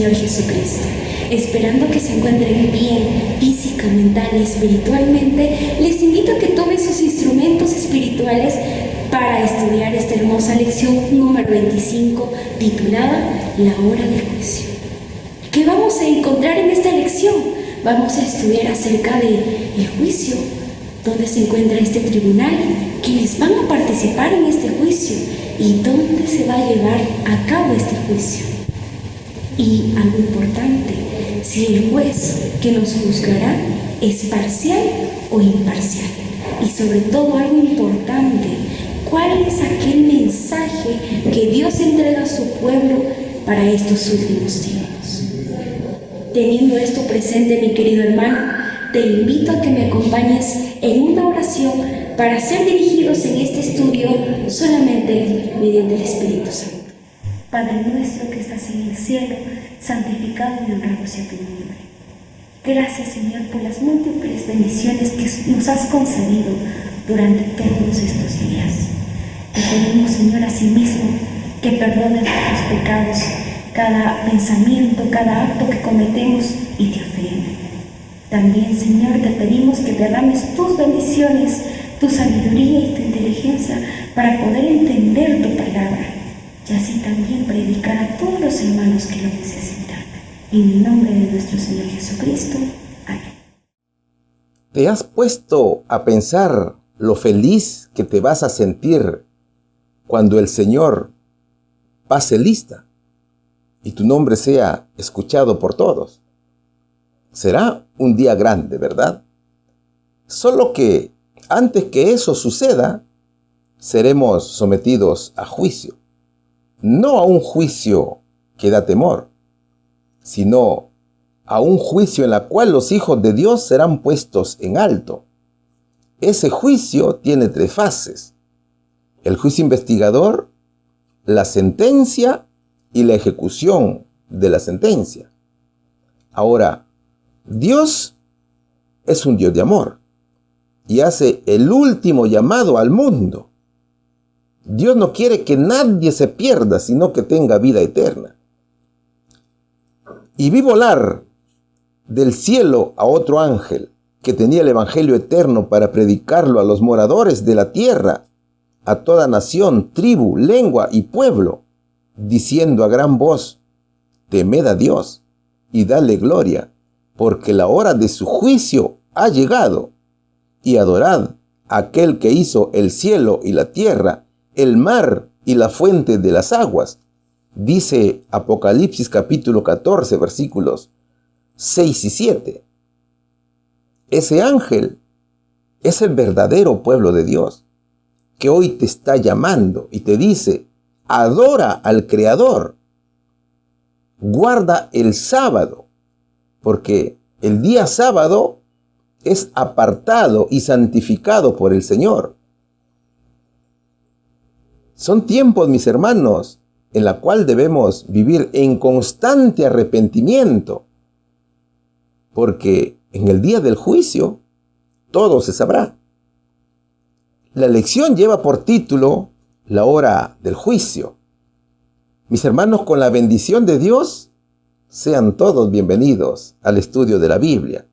Señor Jesucristo. Esperando que se encuentren bien física, mental y espiritualmente, les invito a que tomen sus instrumentos espirituales para estudiar esta hermosa lección número 25, titulada La Hora del Juicio. ¿Qué vamos a encontrar en esta lección? Vamos a estudiar acerca del juicio, dónde se encuentra este tribunal, quiénes van a participar en este juicio y dónde se va a llevar a cabo este juicio. Y algo importante, si el juez que nos juzgará es parcial o imparcial. Y sobre todo algo importante, ¿cuál es aquel mensaje que Dios entrega a su pueblo para estos últimos tiempos? Teniendo esto presente, mi querido hermano, te invito a que me acompañes en una oración para ser dirigidos en este estudio solamente mediante el Espíritu Santo. Padre nuestro que estás en el cielo, santificado y honrado sea tu nombre. Gracias, Señor, por las múltiples bendiciones que nos has concedido durante todos estos días. Te pedimos, Señor, asimismo, que perdones nuestros pecados, cada pensamiento, cada acto que cometemos y te ofende. También, Señor, te pedimos que derrames tus bendiciones, tu sabiduría y tu inteligencia para poder entender tu palabra y así también predicar a todos los hermanos que lo necesitan. En el nombre de nuestro Señor Jesucristo. Amén. ¿Te has puesto a pensar lo feliz que te vas a sentir cuando el Señor pase lista y tu nombre sea escuchado por todos? Será un día grande, ¿verdad? Solo que antes que eso suceda, seremos sometidos a juicio. No a un juicio que da temor, sino a un juicio en el cual los hijos de Dios serán puestos en alto. Ese juicio tiene 3 fases: el juicio investigador, la sentencia y la ejecución de la sentencia. Ahora, Dios es un Dios de amor y hace el último llamado al mundo. Dios no quiere que nadie se pierda, sino que tenga vida eterna. Y vi volar del cielo a otro ángel que tenía el evangelio eterno para predicarlo a los moradores de la tierra, a toda nación, tribu, lengua y pueblo, diciendo a gran voz: temed a Dios y dale gloria, porque la hora de su juicio ha llegado, y adorad a aquel que hizo el cielo y la tierra, el mar y la fuente de las aguas. Dice Apocalipsis capítulo 14, versículos 6 y 7. Ese ángel es el verdadero pueblo de Dios, que hoy te está llamando y te dice: adora al Creador, guarda el sábado, porque el día sábado es apartado y santificado por el Señor. Son tiempos, mis hermanos, en la cual debemos vivir en constante arrepentimiento, porque en el día del juicio todo se sabrá. La lección lleva por título La hora del juicio. Mis hermanos, con la bendición de Dios, sean todos bienvenidos al estudio de la Biblia.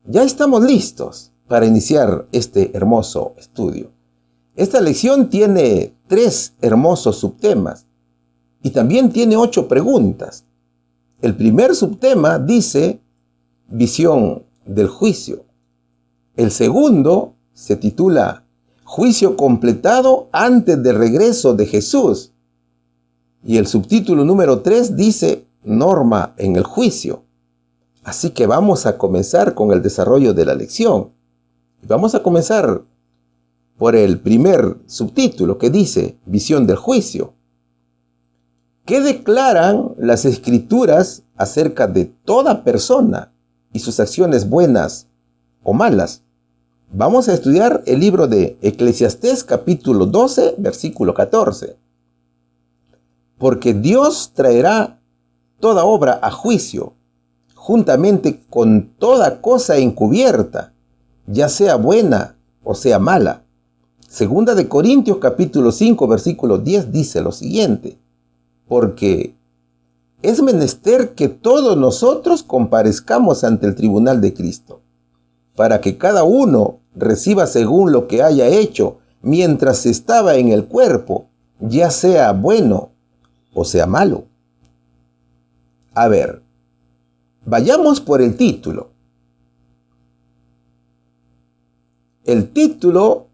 Ya estamos listos para iniciar este hermoso estudio. Esta lección tiene 3 hermosos subtemas y también tiene 8 preguntas. El primer subtema dice visión del juicio. El segundo se titula juicio completado antes del regreso de Jesús. Y el subtítulo número 3 dice norma en el juicio. Así que vamos a comenzar con el desarrollo de la lección. Vamos a comenzar por el primer subtítulo que dice visión del juicio. ¿Qué declaran las Escrituras acerca de toda persona y sus acciones buenas o malas? Vamos a estudiar el libro de Eclesiastés capítulo 12, versículo 14. Porque Dios traerá toda obra a juicio, juntamente con toda cosa encubierta, ya sea buena o sea mala. Segunda de Corintios capítulo 5 versículo 10 dice lo siguiente: porque es menester que todos nosotros comparezcamos ante el tribunal de Cristo, para que cada uno reciba según lo que haya hecho mientras estaba en el cuerpo, ya sea bueno o sea malo. A ver, vayamos por el título. El título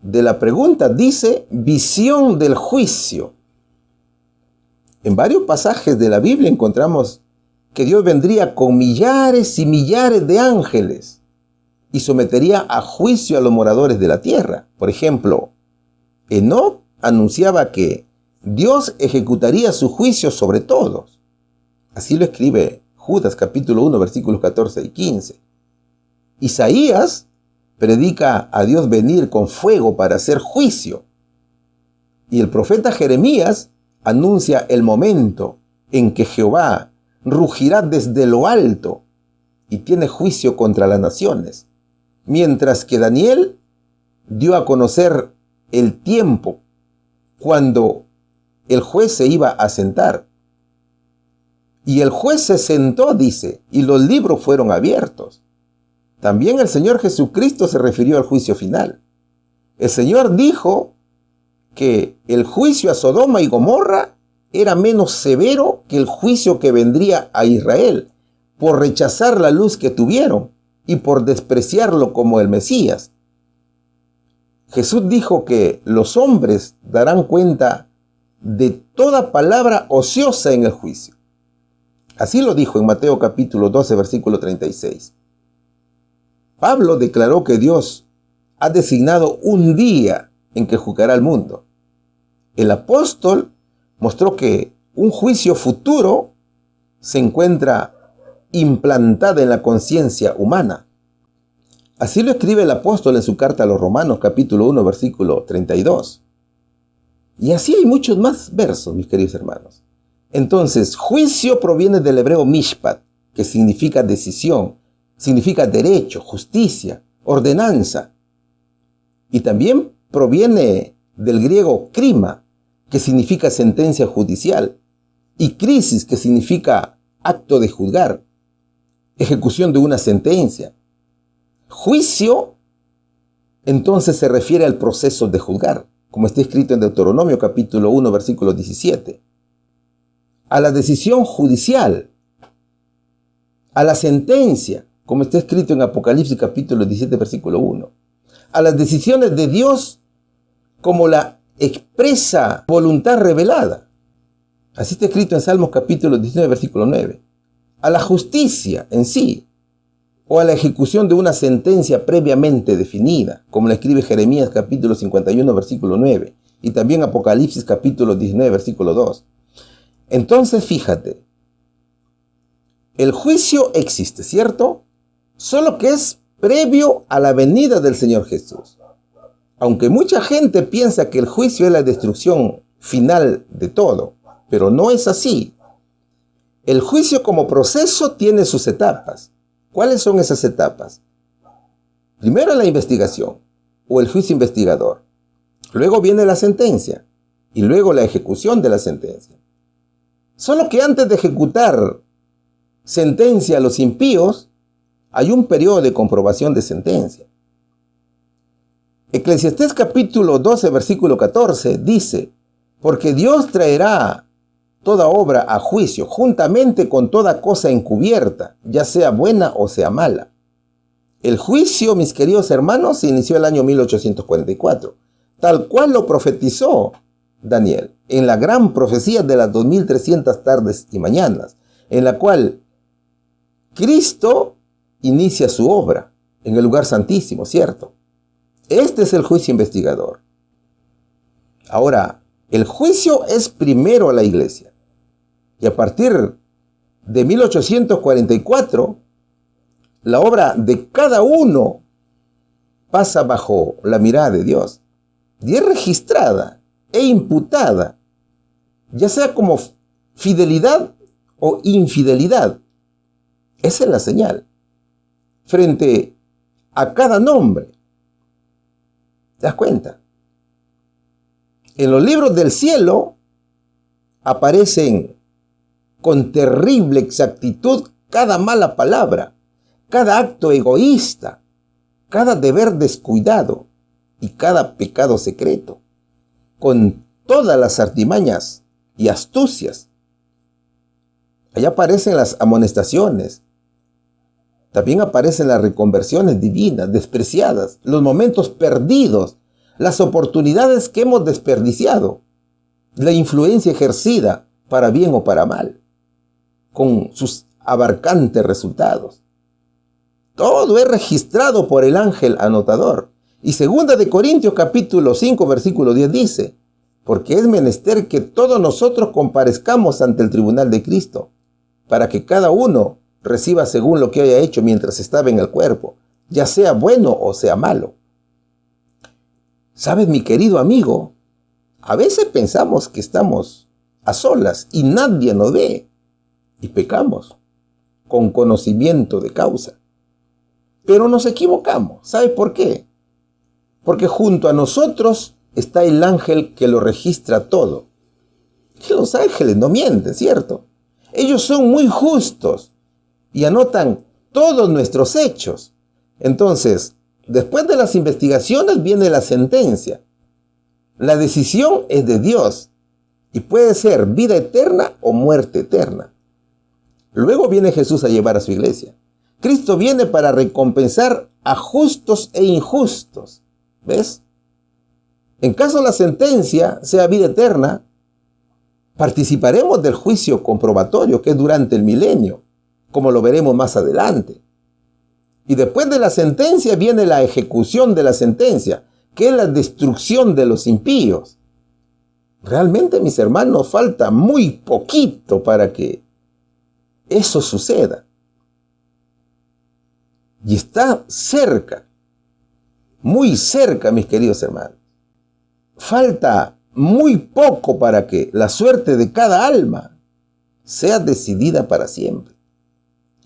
de la pregunta dice visión del juicio. En varios pasajes de la Biblia encontramos que Dios vendría con millares y millares de ángeles y sometería a juicio a los moradores de la tierra. Por ejemplo, Enoc anunciaba que Dios ejecutaría su juicio sobre todos. Así lo escribe Judas capítulo 1 versículos 14 y 15. Isaías predica a Dios venir con fuego para hacer juicio. Y el profeta Jeremías anuncia el momento en que Jehová rugirá desde lo alto y tiene juicio contra las naciones. Mientras que Daniel dio a conocer el tiempo cuando el juez se iba a sentar. Y el juez se sentó, dice, y los libros fueron abiertos. También el Señor Jesucristo se refirió al juicio final. El Señor dijo que el juicio a Sodoma y Gomorra era menos severo que el juicio que vendría a Israel por rechazar la luz que tuvieron y por despreciarlo como el Mesías. Jesús dijo que los hombres darán cuenta de toda palabra ociosa en el juicio. Así lo dijo en Mateo capítulo 12, versículo 36. Pablo declaró que Dios ha designado un día en que juzgará al mundo. El apóstol mostró que un juicio futuro se encuentra implantado en la conciencia humana. Así lo escribe el apóstol en su carta a los Romanos, capítulo 1, versículo 32. Y así hay muchos más versos, mis queridos hermanos. Entonces, juicio proviene del hebreo mishpat, que significa decisión, significa derecho, justicia, ordenanza. Y también proviene del griego krima, que significa sentencia judicial, y crisis, que significa acto de juzgar, ejecución de una sentencia. Juicio, entonces, se refiere al proceso de juzgar, como está escrito en Deuteronomio capítulo 1, versículo 17. A la decisión judicial, a la sentencia, como está escrito en Apocalipsis capítulo 17, versículo 1. A las decisiones de Dios como la expresa voluntad revelada. Así está escrito en Salmos capítulo 19, versículo 9. A la justicia en sí, o a la ejecución de una sentencia previamente definida, como la escribe Jeremías capítulo 51, versículo 9, y también Apocalipsis capítulo 19, versículo 2. Entonces, fíjate, el juicio existe, ¿cierto? Solo que es previo a la venida del Señor Jesús. Aunque mucha gente piensa que el juicio es la destrucción final de todo, pero no es así. El juicio como proceso tiene sus etapas. ¿Cuáles son esas etapas? Primero la investigación o el juicio investigador. Luego viene la sentencia y luego la ejecución de la sentencia. Solo que antes de ejecutar sentencia a los impíos, hay un periodo de comprobación de sentencia. Eclesiastés capítulo 12, versículo 14 dice: porque Dios traerá toda obra a juicio, juntamente con toda cosa encubierta, ya sea buena o sea mala. El juicio, mis queridos hermanos, se inició el año 1844, tal cual lo profetizó Daniel, en la gran profecía de las 2300 tardes y mañanas, en la cual Cristo inicia su obra en el lugar santísimo, ¿cierto? Este es el juicio investigador. Ahora, el juicio es primero a la iglesia. Y a partir de 1844, la obra de cada uno pasa bajo la mirada de Dios. Y es registrada e imputada, ya sea como fidelidad o infidelidad. Esa es la señal. Frente a cada nombre. ¿Te das cuenta? En los libros del cielo aparecen con terrible exactitud cada mala palabra, cada acto egoísta, cada deber descuidado y cada pecado secreto, con todas las artimañas y astucias. Allá aparecen las amonestaciones, también aparecen las reconversiones divinas, despreciadas, los momentos perdidos, las oportunidades que hemos desperdiciado, la influencia ejercida para bien o para mal, con sus abarcantes resultados. Todo es registrado por el ángel anotador. Y 2 de Corintios capítulo 5 versículo 10 dice: porque es menester que todos nosotros comparezcamos ante el tribunal de Cristo, para que cada uno reciba según lo que haya hecho mientras estaba en el cuerpo, ya sea bueno o sea malo. ¿Sabes, mi querido amigo? A veces pensamos que estamos a solas y nadie nos ve, y pecamos con conocimiento de causa. Pero nos equivocamos. ¿Sabe por qué? Porque junto a nosotros está el ángel que lo registra todo. Y los ángeles no mienten, ¿cierto? Ellos son muy justos y anotan todos nuestros hechos. Entonces, después de las investigaciones viene la sentencia. La decisión es de Dios y puede ser vida eterna o muerte eterna. Luego viene Jesús a llevar a su iglesia. Cristo viene para recompensar a justos e injustos. ¿Ves? En caso la sentencia sea vida eterna, participaremos del juicio comprobatorio que es durante el milenio, como lo veremos más adelante. Y después de la sentencia viene la ejecución de la sentencia, que es la destrucción de los impíos. Realmente, mis hermanos, falta muy poquito para que eso suceda. Y está cerca, muy cerca, mis queridos hermanos. Falta muy poco para que la suerte de cada alma sea decidida para siempre.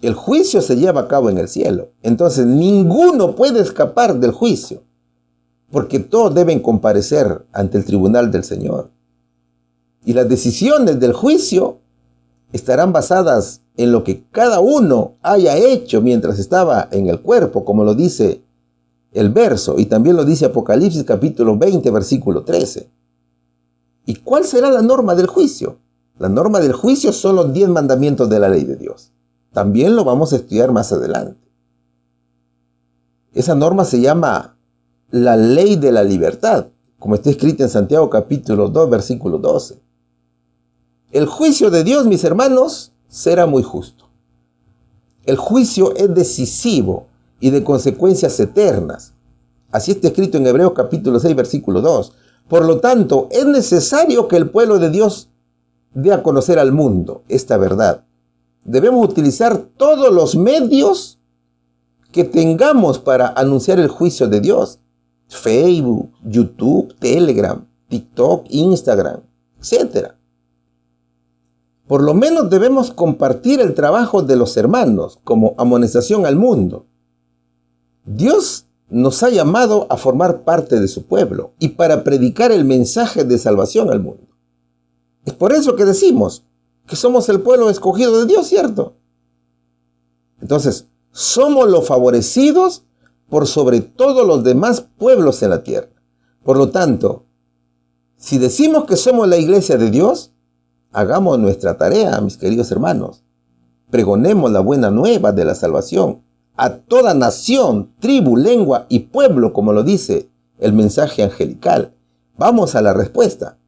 El juicio se lleva a cabo en el cielo. Entonces, ninguno puede escapar del juicio, porque todos deben comparecer ante el tribunal del Señor. Y las decisiones del juicio estarán basadas en lo que cada uno haya hecho mientras estaba en el cuerpo, como lo dice el verso, y también lo dice Apocalipsis capítulo 20, versículo 13. ¿Y cuál será la norma del juicio? La norma del juicio son los 10 mandamientos de la ley de Dios. También lo vamos a estudiar más adelante. Esa norma se llama la ley de la libertad, como está escrita en Santiago capítulo 2, versículo 12. El juicio de Dios, mis hermanos, será muy justo. El juicio es decisivo y de consecuencias eternas. Así está escrito en Hebreos capítulo 6, versículo 2. Por lo tanto, es necesario que el pueblo de Dios dé a conocer al mundo esta verdad. Debemos utilizar todos los medios que tengamos para anunciar el juicio de Dios. Facebook, YouTube, Telegram, TikTok, Instagram, etc. Por lo menos debemos compartir el trabajo de los hermanos como amonestación al mundo. Dios nos ha llamado a formar parte de su pueblo y para predicar el mensaje de salvación al mundo. Es por eso que decimos que somos el pueblo escogido de Dios, ¿cierto? Entonces, somos los favorecidos por sobre todos los demás pueblos en la tierra. Por lo tanto, si decimos que somos la iglesia de Dios, hagamos nuestra tarea, mis queridos hermanos. Pregonemos la buena nueva de la salvación a toda nación, tribu, lengua y pueblo, como lo dice el mensaje angelical. Vamos a la respuesta.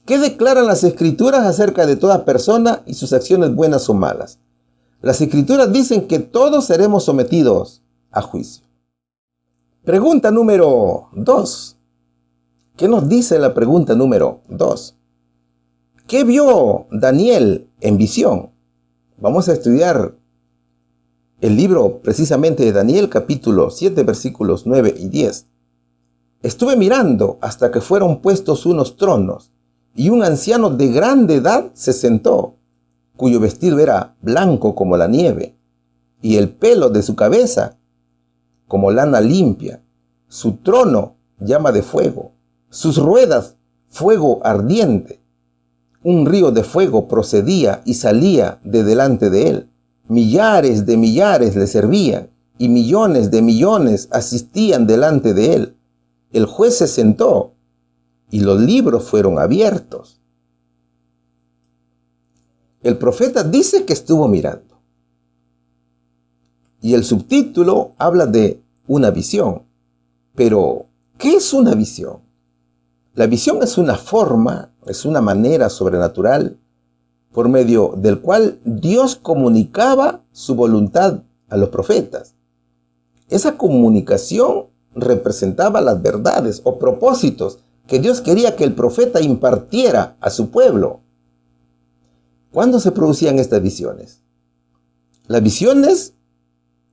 ¿Qué declaran las Escrituras acerca de toda persona y sus acciones buenas o malas? Las Escrituras dicen que todos seremos sometidos a juicio. Pregunta número 2. ¿Qué nos dice la pregunta número 2? ¿Qué vio Daniel en visión? Vamos a estudiar el libro precisamente de Daniel, capítulo 7, versículos 9 y 10. Estuve mirando hasta que fueron puestos unos tronos, y un anciano de grande edad se sentó, cuyo vestido era blanco como la nieve, y el pelo de su cabeza como lana limpia. Su trono llama de fuego, sus ruedas fuego ardiente. Un río de fuego procedía y salía de delante de él. Millares de millares le servían y millones de millones asistían delante de él. El juez se sentó y los libros fueron abiertos. El profeta dice que estuvo mirando. Y el subtítulo habla de una visión. Pero, ¿qué es una visión? La visión es una forma, es una manera sobrenatural por medio del cual Dios comunicaba su voluntad a los profetas. Esa comunicación representaba las verdades o propósitos que Dios quería que el profeta impartiera a su pueblo. ¿Cuándo se producían estas visiones? Las visiones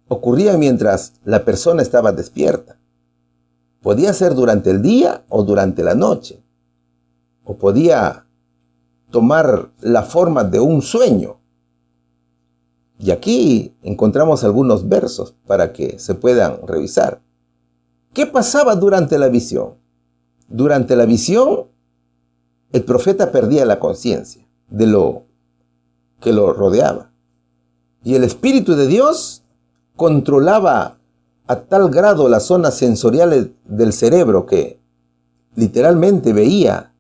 ocurrían mientras la persona estaba despierta. Podía ser durante el día o durante la noche. O podía tomar la forma de un sueño. Y aquí encontramos algunos versos para que se puedan revisar. ¿Qué pasaba durante la visión? Durante la visión, el profeta perdía la conciencia de lo que lo rodeaba. Y el Espíritu de Dios controlaba a tal grado las zonas sensoriales del cerebro que literalmente veía,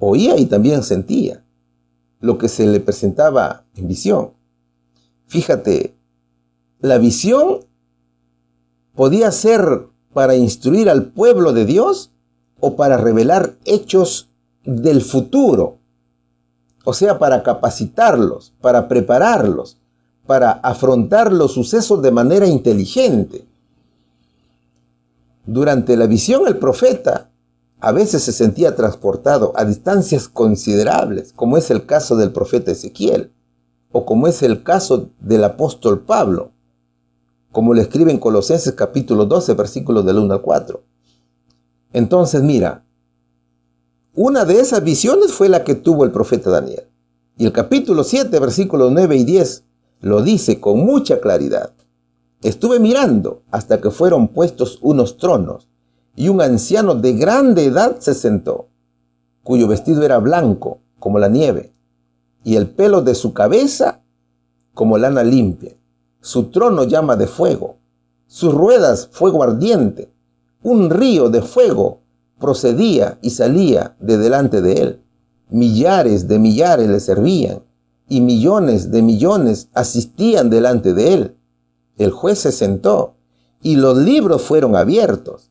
oía y también sentía lo que se le presentaba en visión. Fíjate, la visión podía ser para instruir al pueblo de Dios o para revelar hechos del futuro. O sea, para capacitarlos, para prepararlos, para afrontar los sucesos de manera inteligente. Durante la visión, el profeta a veces se sentía transportado a distancias considerables, como es el caso del profeta Ezequiel, o como es el caso del apóstol Pablo, como le escribe en Colosenses capítulo 12, versículos del 1 al 4. Entonces, mira, una de esas visiones fue la que tuvo el profeta Daniel. Y el capítulo 7, versículos 9 y 10, lo dice con mucha claridad. Estuve mirando hasta que fueron puestos unos tronos, y un anciano de grande edad se sentó, cuyo vestido era blanco como la nieve, y el pelo de su cabeza como lana limpia. Su trono llama de fuego, sus ruedas fuego ardiente. Un río de fuego procedía y salía de delante de él. Millares de millares le servían, y millones de millones asistían delante de él. El juez se sentó, y los libros fueron abiertos.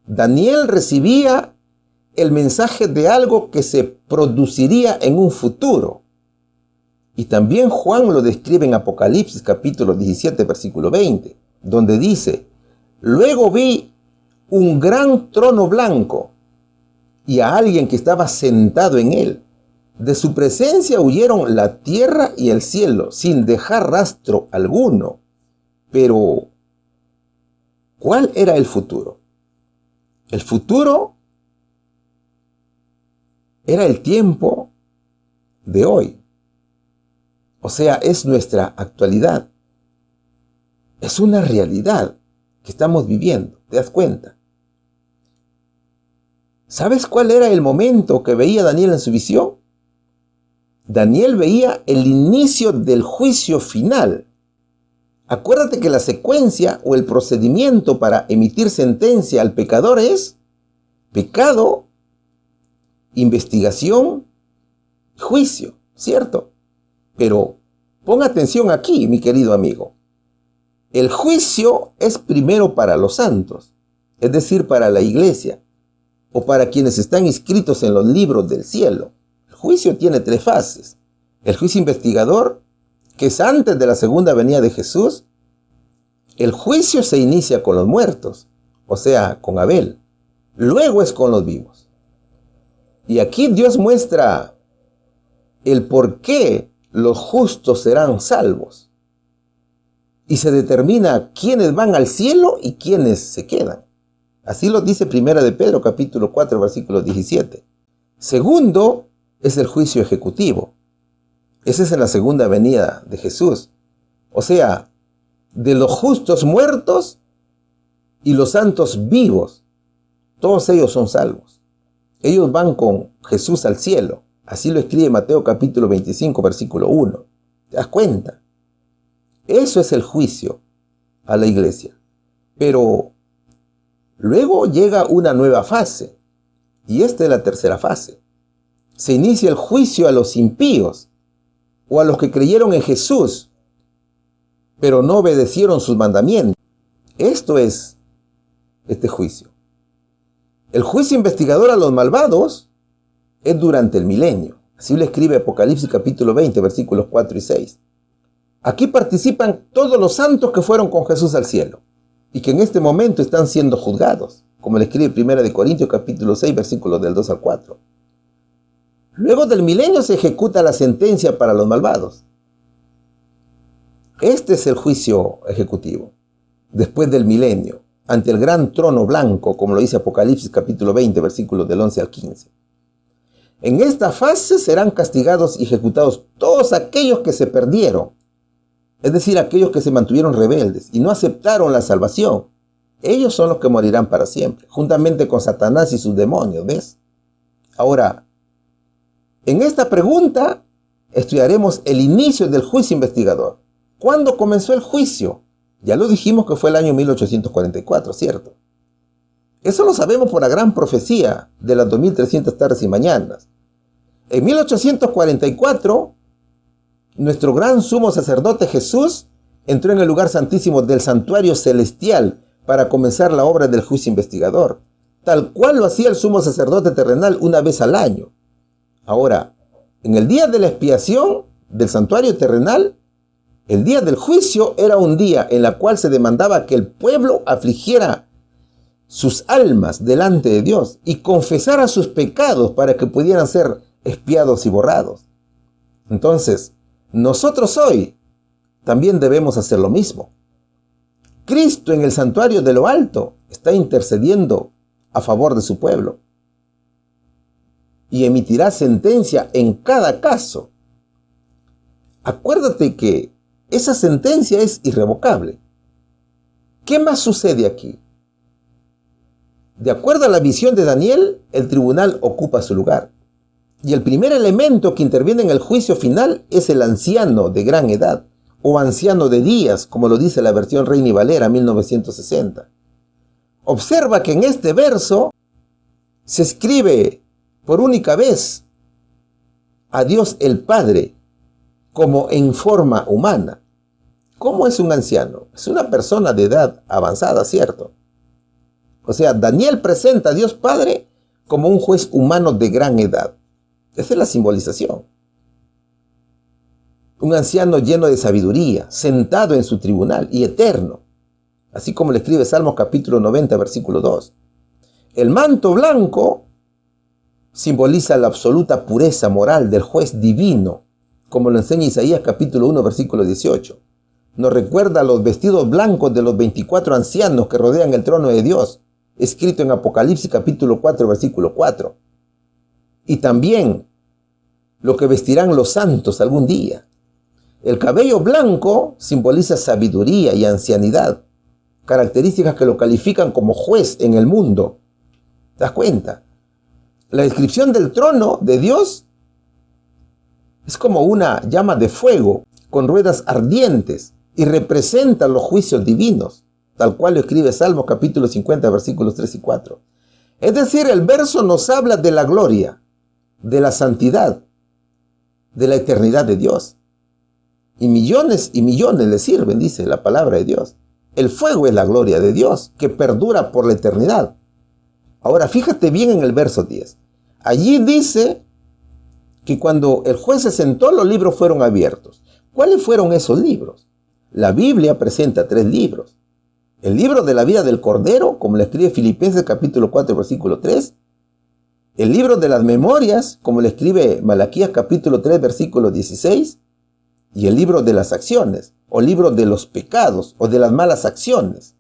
Daniel recibía el mensaje de algo que se produciría en un futuro. Y también Juan lo describe en Apocalipsis capítulo 17, versículo 20, donde dice: luego vi un gran trono blanco y a alguien que estaba sentado en él. De su presencia huyeron la tierra y el cielo, sin dejar rastro alguno. Pero, ¿cuál era el futuro? El futuro era el tiempo de hoy. O sea, es nuestra actualidad. Es una realidad que estamos viviendo, ¿te das cuenta? ¿Sabes cuál era el momento que veía Daniel en su visión? Daniel veía el inicio del juicio final. Acuérdate que la secuencia o el procedimiento para emitir sentencia al pecador es pecado, investigación, juicio, ¿cierto? Pero pon atención aquí, mi querido amigo. El juicio es primero para los santos, es decir, para la iglesia, o para quienes están inscritos en los libros del cielo. El juicio tiene 3 fases. El juicio investigador, que es antes de la segunda venida de Jesús. El juicio se inicia con los muertos, o sea, con Abel. Luego es con los vivos. Y aquí Dios muestra el por qué los justos serán salvos. Y se determina quiénes van al cielo y quiénes se quedan. Así lo dice Primera de Pedro, capítulo 4, versículo 17. Segundo, es el juicio ejecutivo. Ese es en la segunda venida de Jesús. O sea, de los justos muertos y los santos vivos, todos ellos son salvos. Ellos van con Jesús al cielo. Así lo escribe Mateo capítulo 25, versículo 1. ¿Te das cuenta? Eso es el juicio a la iglesia. Pero luego llega una nueva fase. Y esta es la tercera fase. Se inicia el juicio a los impíos o a los que creyeron en Jesús, pero no obedecieron sus mandamientos. Esto es este juicio. El juicio investigador a los malvados es durante el milenio. Así lo escribe Apocalipsis capítulo 20, versículos 4 y 6. Aquí participan todos los santos que fueron con Jesús al cielo y que en este momento están siendo juzgados, como le escribe 1 Corintios capítulo 6, versículos del 2 al 4. Luego del milenio se ejecuta la sentencia para los malvados. Este es el juicio ejecutivo. Después del milenio, ante el gran trono blanco, como lo dice Apocalipsis capítulo 20, versículos del 11 al 15. En esta fase serán castigados y ejecutados todos aquellos que se perdieron, es decir, aquellos que se mantuvieron rebeldes y no aceptaron la salvación. Ellos son los que morirán para siempre, juntamente con Satanás y sus demonios, ¿ves? Ahora, en esta pregunta estudiaremos el inicio del juicio investigador. ¿Cuándo comenzó el juicio? Ya lo dijimos que fue el año 1844, ¿cierto? Eso lo sabemos por la gran profecía de las 2300 tardes y mañanas. En 1844, nuestro gran sumo sacerdote Jesús entró en el lugar santísimo del santuario celestial para comenzar la obra del juicio investigador, tal cual lo hacía el sumo sacerdote terrenal una vez al año. Ahora, en el día de la expiación del santuario terrenal, el día del juicio era un día en el cual se demandaba que el pueblo afligiera sus almas delante de Dios y confesara sus pecados para que pudieran ser expiados y borrados. Entonces, nosotros hoy también debemos hacer lo mismo. Cristo en el santuario de lo alto está intercediendo a favor de su pueblo y emitirá sentencia en cada caso. Acuérdate que esa sentencia es irrevocable. ¿Qué más sucede aquí? De acuerdo a la visión de Daniel, el tribunal ocupa su lugar. Y el primer elemento que interviene en el juicio final es el anciano de gran edad, o anciano de días, como lo dice la versión Reina y Valera 1960. Observa que en este verso se escribe por única vez a Dios el Padre como en forma humana. ¿Cómo es un anciano? Es una persona de edad avanzada, ¿cierto? O sea, Daniel presenta a Dios Padre como un juez humano de gran edad. Esa es la simbolización. Un anciano lleno de sabiduría, sentado en su tribunal y eterno. Así como le escribe Salmos capítulo 90, versículo 2. El manto blanco simboliza la absoluta pureza moral del juez divino, como lo enseña Isaías capítulo 1, versículo 18. Nos recuerda los vestidos blancos de los 24 ancianos que rodean el trono de Dios, escrito en Apocalipsis capítulo 4, versículo 4. Y también lo que vestirán los santos algún día. El cabello blanco simboliza sabiduría y ancianidad, características que lo califican como juez en el mundo. ¿Te das cuenta? La descripción del trono de Dios es como una llama de fuego con ruedas ardientes y representa los juicios divinos, tal cual lo escribe Salmos capítulo 50, versículos 3 y 4. Es decir, el verso nos habla de la gloria, de la santidad, de la eternidad de Dios. Y millones le sirven, dice la palabra de Dios. El fuego es la gloria de Dios, que perdura por la eternidad. Ahora, fíjate bien en el verso 10. Allí dice que cuando el juez se sentó, los libros fueron abiertos. ¿Cuáles fueron esos libros? La Biblia presenta 3 libros. El libro de la vida del Cordero, como lo escribe Filipenses capítulo 4, versículo 3. El libro de las memorias, como lo escribe Malaquías capítulo 3, versículo 16. Y el libro de las acciones, o libro de los pecados, o de las malas acciones,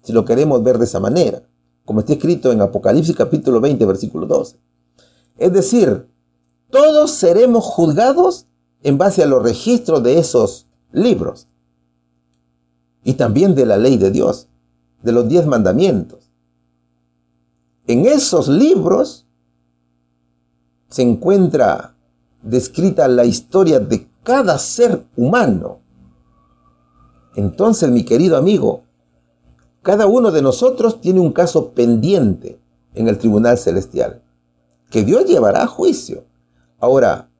si lo queremos ver de esa manera, como está escrito en Apocalipsis capítulo 20, versículo 12. Es decir, todos seremos juzgados en base a los registros de esos libros. Y también de la ley de Dios, de los 10 mandamientos. En esos libros se encuentra descrita la historia de cada ser humano. Entonces, mi querido amigo, cada uno de nosotros tiene un caso pendiente en el tribunal celestial, que Dios llevará a juicio. Ahora,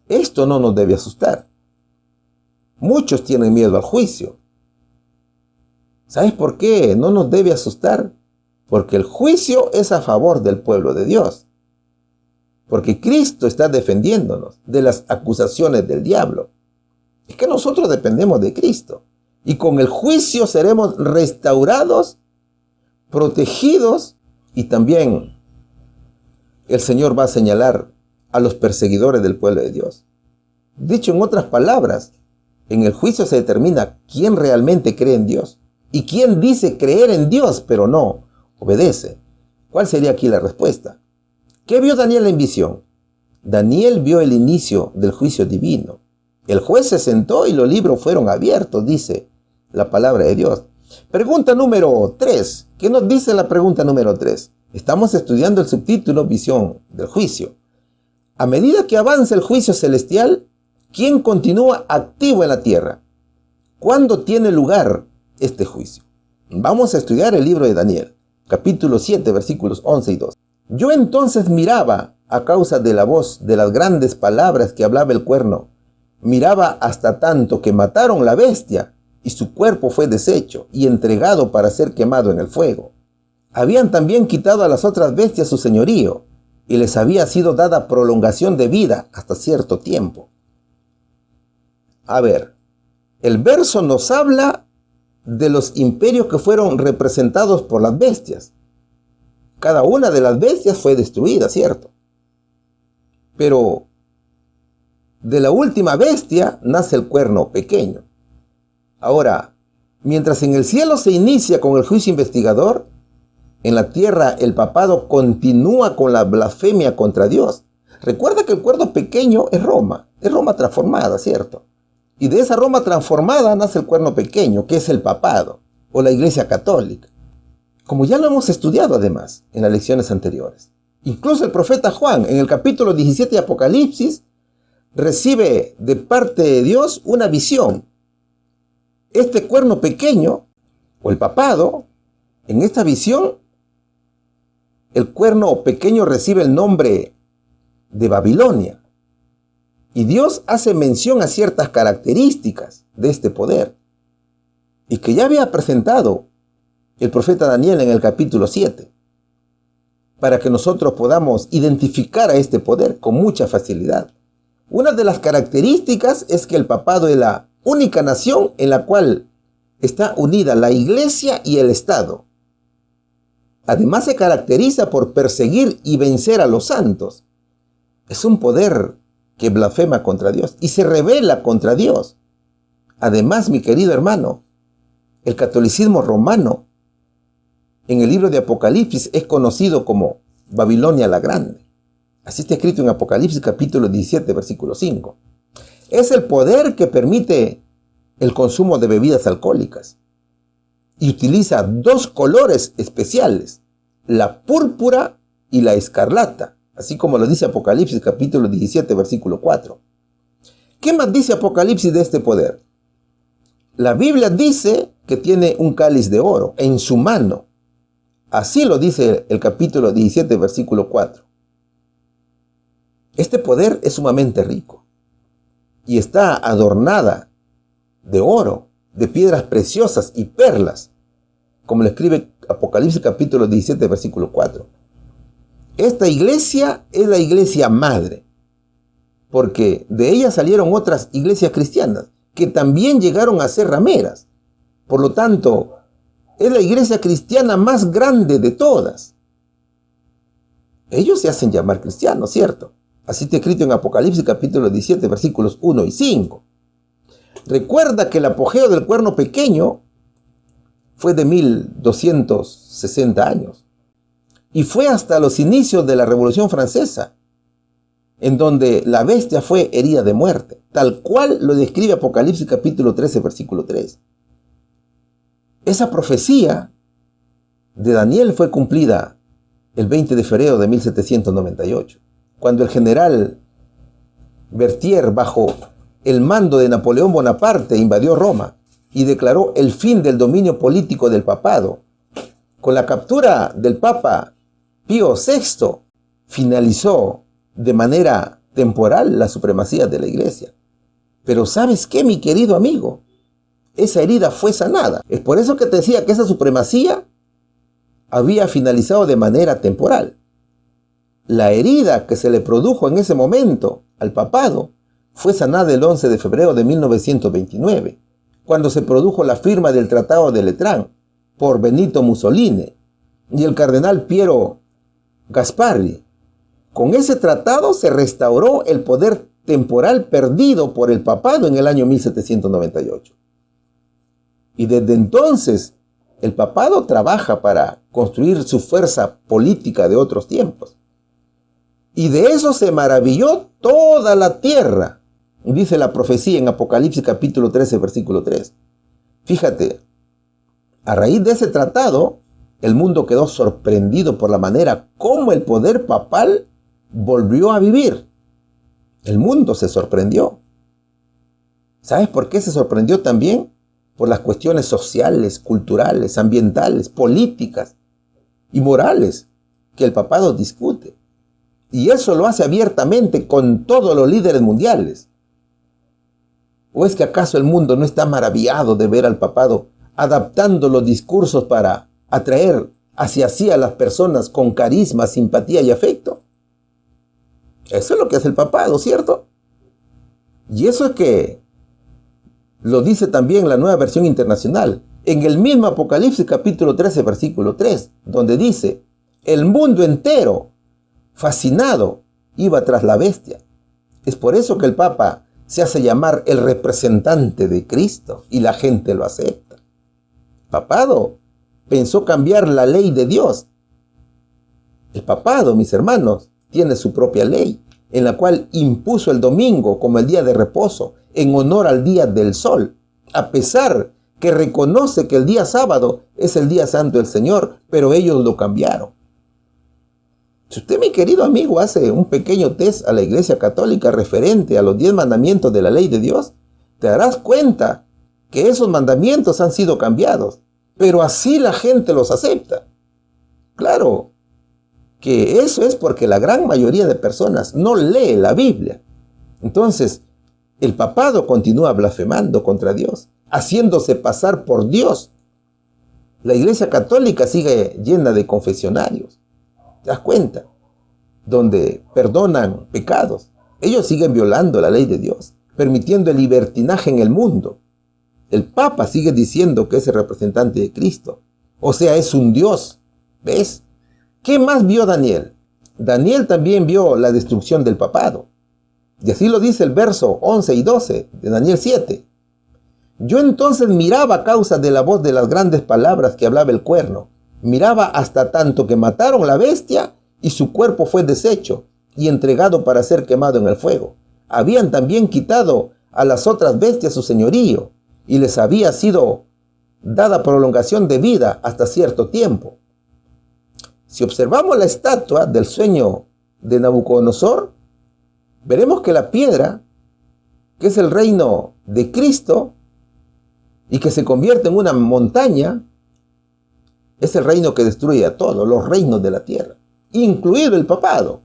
esto no nos debe asustar. Muchos tienen miedo al juicio. ¿Sabes por qué no nos debe asustar? Porque el juicio es a favor del pueblo de Dios. Porque Cristo está defendiéndonos de las acusaciones del diablo. Es que nosotros dependemos de Cristo. Y con el juicio seremos restaurados, protegidos, y también el Señor va a señalar a los perseguidores del pueblo de Dios. Dicho en otras palabras, en el juicio se determina quién realmente cree en Dios y quién dice creer en Dios, pero no obedece. ¿Cuál sería aquí la respuesta? ¿Qué vio Daniel en visión? Daniel vio el inicio del juicio divino. El juez se sentó y los libros fueron abiertos, dice la palabra de Dios. Pregunta número 3. ¿Qué nos dice la pregunta número 3? Estamos estudiando el subtítulo Visión del Juicio. A medida que avanza el juicio celestial, ¿quién continúa activo en la tierra? ¿Cuándo tiene lugar este juicio? Vamos a estudiar el libro de Daniel, capítulo 7, versículos 11 y 12. Yo entonces miraba a causa de la voz de las grandes palabras que hablaba el cuerno. Miraba hasta tanto que mataron la bestia y su cuerpo fue deshecho y entregado para ser quemado en el fuego. Habían también quitado a las otras bestias su señorío y les había sido dada prolongación de vida hasta cierto tiempo. A ver, el verso nos habla de los imperios que fueron representados por las bestias. Cada una de las bestias fue destruida, ¿cierto? Pero de la última bestia nace el cuerno pequeño. Ahora, mientras en el cielo se inicia con el juicio investigador, en la tierra el papado continúa con la blasfemia contra Dios. Recuerda que el cuerno pequeño es Roma transformada, ¿cierto? Y de esa Roma transformada nace el cuerno pequeño, que es el papado, o la Iglesia Católica. Como ya lo hemos estudiado además en las lecciones anteriores. Incluso el profeta Juan, en el capítulo 17 de Apocalipsis, recibe de parte de Dios una visión. Este cuerno pequeño, o el papado, en esta visión, el cuerno pequeño recibe el nombre de Babilonia. Y Dios hace mención a ciertas características de este poder, y que ya había presentado el profeta Daniel en el capítulo 7, para que nosotros podamos identificar a este poder con mucha facilidad. Una de las características es que el papado es la única nación en la cual está unida la iglesia y el Estado. Además se caracteriza por perseguir y vencer a los santos. Es un poder que blasfema contra Dios y se rebela contra Dios. Además, mi querido hermano, el catolicismo romano en el libro de Apocalipsis es conocido como Babilonia la Grande. Así está escrito en Apocalipsis capítulo 17, versículo 5. Es el poder que permite el consumo de bebidas alcohólicas y utiliza dos colores especiales, la púrpura y la escarlata, así como lo dice Apocalipsis capítulo 17, versículo 4. ¿Qué más dice Apocalipsis de este poder? La Biblia dice que tiene un cáliz de oro en su mano. Así lo dice el capítulo 17, versículo 4. Este poder es sumamente rico y está adornada de oro, de piedras preciosas y perlas, como lo escribe Apocalipsis capítulo 17, versículo 4. Esta iglesia es la iglesia madre, porque de ella salieron otras iglesias cristianas que también llegaron a ser rameras. Por lo tanto, es la iglesia cristiana más grande de todas. Ellos se hacen llamar cristianos, ¿cierto? Así está escrito en Apocalipsis capítulo 17, versículos 1 y 5. Recuerda que el apogeo del cuerno pequeño fue de 1260 años. Y fue hasta los inicios de la Revolución Francesa, en donde la bestia fue herida de muerte, tal cual lo describe Apocalipsis capítulo 13, versículo 3. Esa profecía de Daniel fue cumplida el 20 de febrero de 1798, cuando el general Berthier, bajo el mando de Napoleón Bonaparte, invadió Roma y declaró el fin del dominio político del papado. Con la captura del Papa Pío VI, finalizó de manera temporal la supremacía de la Iglesia. Pero ¿sabes qué, mi querido amigo? Esa herida fue sanada. Es por eso que te decía que esa supremacía había finalizado de manera temporal. La herida que se le produjo en ese momento al papado fue sanada el 11 de febrero de 1929, cuando se produjo la firma del Tratado de Letrán por Benito Mussolini y el cardenal Piero Gasparri. Con ese tratado se restauró el poder temporal perdido por el papado en el año 1798. Y desde entonces el papado trabaja para construir su fuerza política de otros tiempos. Y de eso se maravilló toda la tierra, dice la profecía en Apocalipsis capítulo 13, versículo 3. Fíjate, a raíz de ese tratado, el mundo quedó sorprendido por la manera como el poder papal volvió a vivir. El mundo se sorprendió. ¿Sabes por qué se sorprendió también? Por las cuestiones sociales, culturales, ambientales, políticas y morales que el papado discute. Y eso lo hace abiertamente con todos los líderes mundiales. ¿O es que acaso el mundo no está maravillado de ver al papado adaptando los discursos para atraer hacia sí a las personas con carisma, simpatía y afecto? Eso es lo que hace el papado, ¿cierto? Y eso es que lo dice también la Nueva Versión Internacional, en el mismo Apocalipsis capítulo 13, versículo 3, donde dice, el mundo entero, fascinado, iba tras la bestia. Es por eso que el Papa se hace llamar el representante de Cristo y la gente lo acepta. El papado pensó cambiar la ley de Dios. El papado, mis hermanos, tiene su propia ley, en la cual impuso el domingo como el día de reposo, en honor al día del sol, a pesar que reconoce que el día sábado es el día santo del Señor, pero ellos lo cambiaron. Si usted, mi querido amigo, hace un pequeño test a la Iglesia Católica referente a los 10 mandamientos de la ley de Dios, te darás cuenta que esos mandamientos han sido cambiados, pero así la gente los acepta. Claro que eso es porque la gran mayoría de personas no lee la Biblia. Entonces, el papado continúa blasfemando contra Dios, haciéndose pasar por Dios. La Iglesia Católica sigue llena de confesionarios. ¿Te das cuenta? Donde perdonan pecados. Ellos siguen violando la ley de Dios, permitiendo el libertinaje en el mundo. El Papa sigue diciendo que es el representante de Cristo. O sea, es un Dios. ¿Ves? ¿Qué más vio Daniel? Daniel también vio la destrucción del papado. Y así lo dice el verso 11 y 12 de Daniel 7. Yo entonces miraba a causa de la voz de las grandes palabras que hablaba el cuerno. Miraba hasta tanto que mataron la bestia y su cuerpo fue deshecho y entregado para ser quemado en el fuego. Habían también quitado a las otras bestias su señorío y les había sido dada prolongación de vida hasta cierto tiempo. Si observamos la estatua del sueño de Nabucodonosor, veremos que la piedra, que es el reino de Cristo y que se convierte en una montaña, es el reino que destruye a todos los reinos de la tierra, incluido el papado,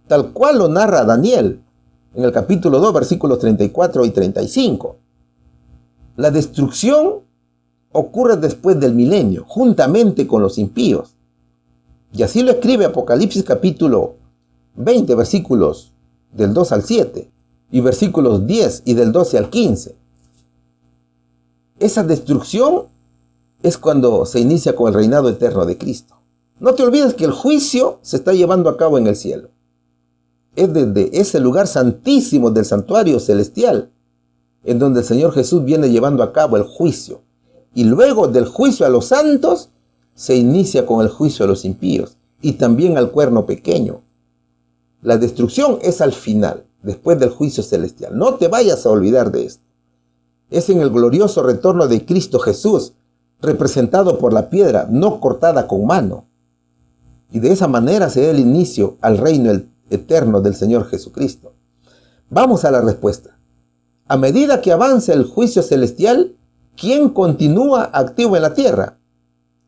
tal cual lo narra Daniel en el capítulo 2, versículos 34 y 35. La destrucción ocurre después del milenio, juntamente con los impíos. Y así lo escribe Apocalipsis capítulo 20, versículos del 2 al 7, y versículos 10 y del 12 al 15. Esa destrucción es cuando se inicia con el reinado eterno de Cristo. No te olvides que el juicio se está llevando a cabo en el cielo. Es desde ese lugar santísimo del santuario celestial en donde el Señor Jesús viene llevando a cabo el juicio. Y luego del juicio a los santos, se inicia con el juicio a los impíos y también al cuerno pequeño. La destrucción es al final, después del juicio celestial. No te vayas a olvidar de esto. Es en el glorioso retorno de Cristo Jesús, representado por la piedra no cortada con mano. Y de esa manera se da el inicio al reino eterno del Señor Jesucristo. Vamos a la respuesta. A medida que avanza el juicio celestial, ¿quién continúa activo en la tierra?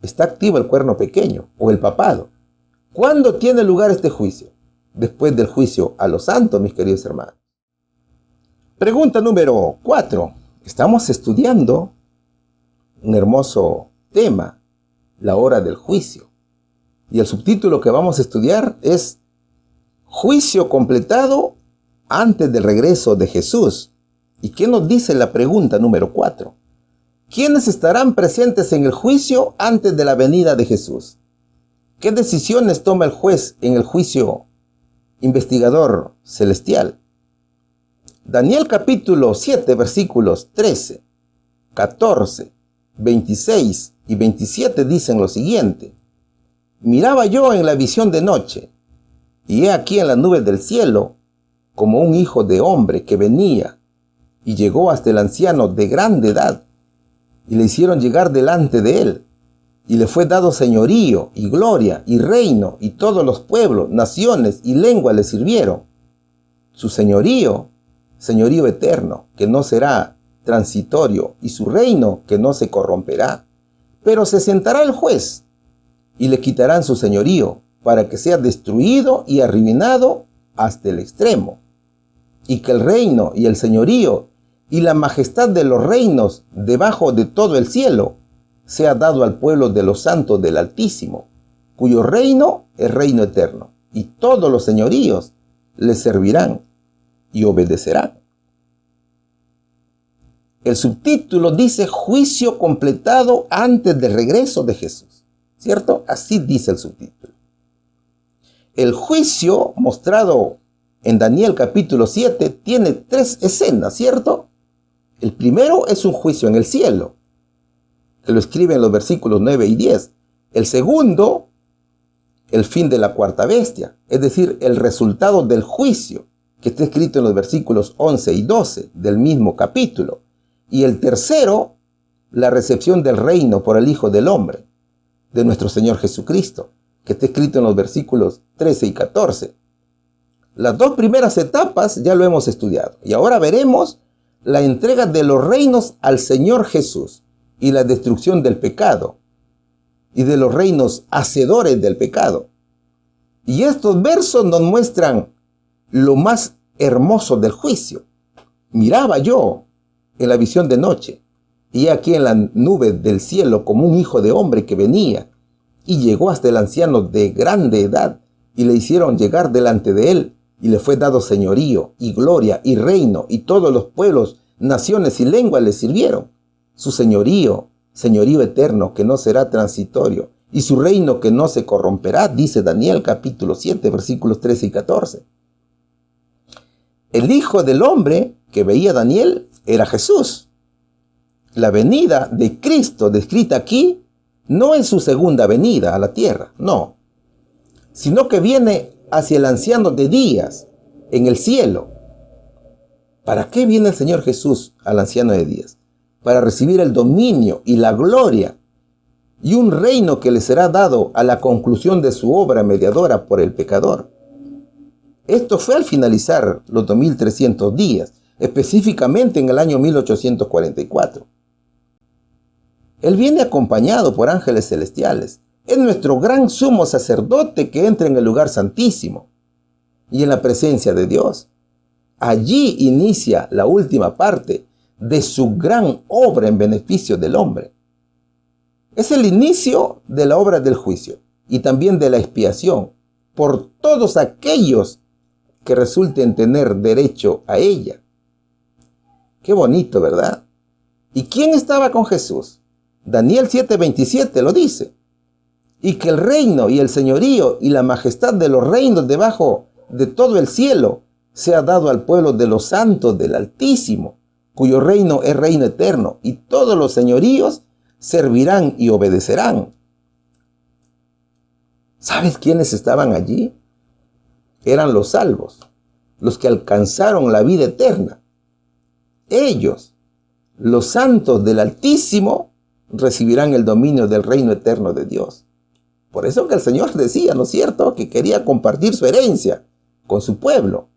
Está activo el cuerno pequeño o el papado. ¿Cuándo tiene lugar este juicio? Después del juicio a los santos, mis queridos hermanos. Pregunta número 4. Estamos estudiando un hermoso tema, la hora del juicio. Y el subtítulo que vamos a estudiar es Juicio completado antes del regreso de Jesús. ¿Y qué nos dice la pregunta número 4? ¿Quiénes estarán presentes en el juicio antes de la venida de Jesús? ¿Qué decisiones toma el juez en el juicio investigador celestial? Daniel capítulo 7 versículos 13, 14, 26 y 27 dicen lo siguiente. Miraba yo en la visión de noche, y he aquí en las nubes del cielo, como un hijo de hombre que venía, y llegó hasta el anciano de grande edad, y le hicieron llegar delante de él, y le fue dado señorío, y gloria, y reino, y todos los pueblos, naciones y lenguas le sirvieron. Su señorío eterno, que no será transitorio, y su reino, que no se corromperá. Pero se sentará el juez, y le quitarán su señorío, para que sea destruido y arruinado hasta el extremo, y que el reino y el señorío y la majestad de los reinos debajo de todo el cielo sea dado al pueblo de los santos del Altísimo, cuyo reino es reino eterno, y todos los señoríos le servirán y obedecerán. El subtítulo dice juicio completado antes del regreso de Jesús, ¿cierto? Así dice el subtítulo. El juicio mostrado en Daniel capítulo 7 tiene 3 escenas, ¿cierto? El primero es un juicio en el cielo, que lo escribe en los versículos 9 y 10. El segundo, el fin de la cuarta bestia, es decir, el resultado del juicio, que está escrito en los versículos 11 y 12 del mismo capítulo. Y el tercero, la recepción del reino por el Hijo del Hombre, de nuestro Señor Jesucristo, que está escrito en los versículos 13 y 14. Las 2 primeras etapas ya lo hemos estudiado. Y ahora veremos la entrega de los reinos al Señor Jesús y la destrucción del pecado y de los reinos hacedores del pecado. Y estos versos nos muestran lo más hermoso del juicio. Miraba yo en la visión de noche, y aquí en la nube del cielo como un hijo de hombre que venía, y llegó hasta el anciano de grande edad, y le hicieron llegar delante de él, y le fue dado señorío, y gloria, y reino, y todos los pueblos, naciones y lenguas le sirvieron. Su señorío eterno, que no será transitorio, y su reino que no se corromperá, dice Daniel capítulo 7, versículos 13 y 14. El Hijo del Hombre que veía Daniel era Jesús. La venida de Cristo descrita aquí no es su segunda venida a la tierra, no, sino que viene hacia el anciano de días en el cielo. ¿Para qué viene el Señor Jesús al anciano de días? Para recibir el dominio y la gloria y un reino que le será dado a la conclusión de su obra mediadora por el pecador. Esto fue al finalizar los 2300 días, específicamente en el año 1844. Él viene acompañado por ángeles celestiales. Es nuestro gran sumo sacerdote que entra en el lugar santísimo y en la presencia de Dios. Allí inicia la última parte de su gran obra en beneficio del hombre. Es el inicio de la obra del juicio y también de la expiación por todos aquellos que resulten tener derecho a ella. Qué bonito, ¿verdad? ¿Y quién estaba con Jesús? Daniel 7:27 lo dice. Y que el reino y el señorío y la majestad de los reinos debajo de todo el cielo sea dado al pueblo de los santos del Altísimo, cuyo reino es reino eterno, y todos los señoríos servirán y obedecerán. ¿Sabes quiénes estaban allí? Eran los salvos, los que alcanzaron la vida eterna. Ellos, los santos del Altísimo, recibirán el dominio del reino eterno de Dios. Por eso que el Señor decía, ¿no es cierto?, que quería compartir su herencia con su pueblo.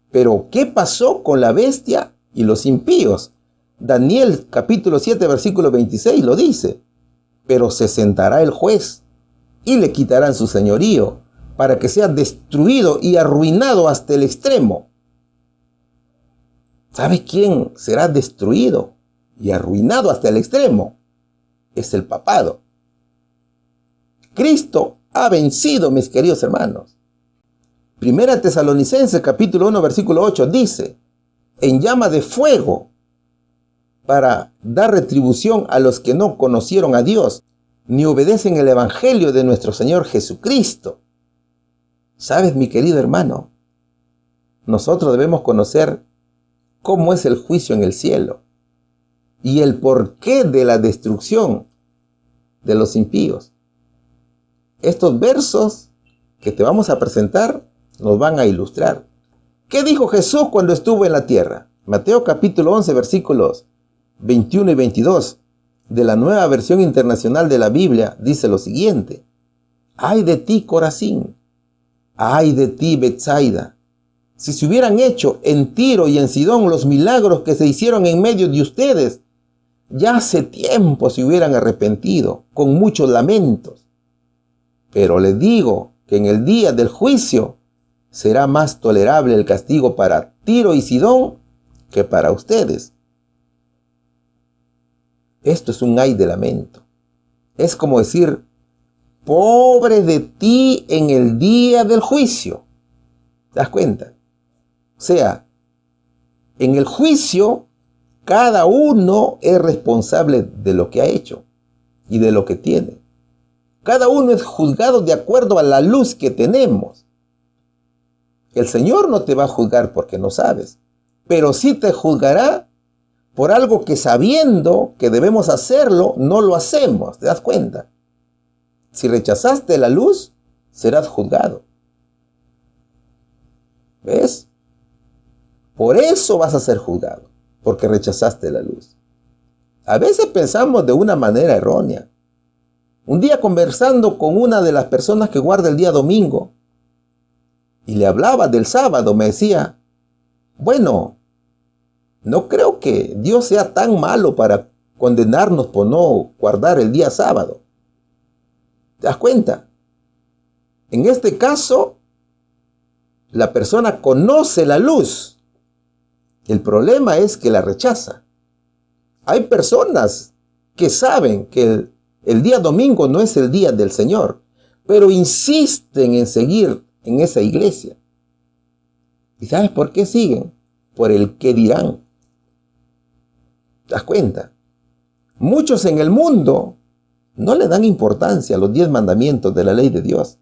Pero ¿qué pasó con la bestia y los impíos? Daniel capítulo 7 versículo 26 lo dice. Pero se sentará el juez y le quitarán su señorío para que sea destruido y arruinado hasta el extremo. ¿Sabe quién será destruido y arruinado hasta el extremo? Es el papado. Cristo ha vencido, mis queridos hermanos. Primera Tesalonicenses capítulo 1 versículo 8 dice, en llama de fuego para dar retribución a los que no conocieron a Dios, ni obedecen el evangelio de nuestro Señor Jesucristo. ¿Sabes, mi querido hermano? Nosotros debemos conocer cómo es el juicio en el cielo y el porqué de la destrucción de los impíos. Estos versos que te vamos a presentar nos van a ilustrar. ¿Qué dijo Jesús cuando estuvo en la tierra? Mateo capítulo 11 versículos 21 y 22 de la Nueva Versión Internacional de la Biblia dice lo siguiente: ¡ay de ti, Corazín! ¡Ay de ti, Betsaida! Si se hubieran hecho en Tiro y en Sidón los milagros que se hicieron en medio de ustedes, ya hace tiempo se hubieran arrepentido con muchos lamentos. Pero les digo que en el día del juicio será más tolerable el castigo para Tiro y Sidón que para ustedes. Esto es un ay de lamento. Es como decir, pobre de ti en el día del juicio. ¿Te das cuenta? O sea, en el juicio, cada uno es responsable de lo que ha hecho y de lo que tiene. Cada uno es juzgado de acuerdo a la luz que tenemos. El Señor no te va a juzgar porque no sabes, pero sí te juzgará por algo que sabiendo que debemos hacerlo, no lo hacemos. ¿Te das cuenta? Si rechazaste la luz, serás juzgado. ¿Ves? Por eso vas a ser juzgado, porque rechazaste la luz. A veces pensamos de una manera errónea. Un día conversando con una de las personas que guarda el día domingo, y le hablaba del sábado, me decía, bueno, no creo que Dios sea tan malo para condenarnos por no guardar el día sábado. ¿Te das cuenta? En este caso, la persona conoce la luz. El problema es que la rechaza. Hay personas que saben que el día domingo no es el día del Señor, pero insisten en seguir en esa iglesia. ¿Y sabes por qué siguen? Por el qué dirán. ¿Te das cuenta? Muchos en el mundo no le dan importancia a los 10 mandamientos de la ley de Dios.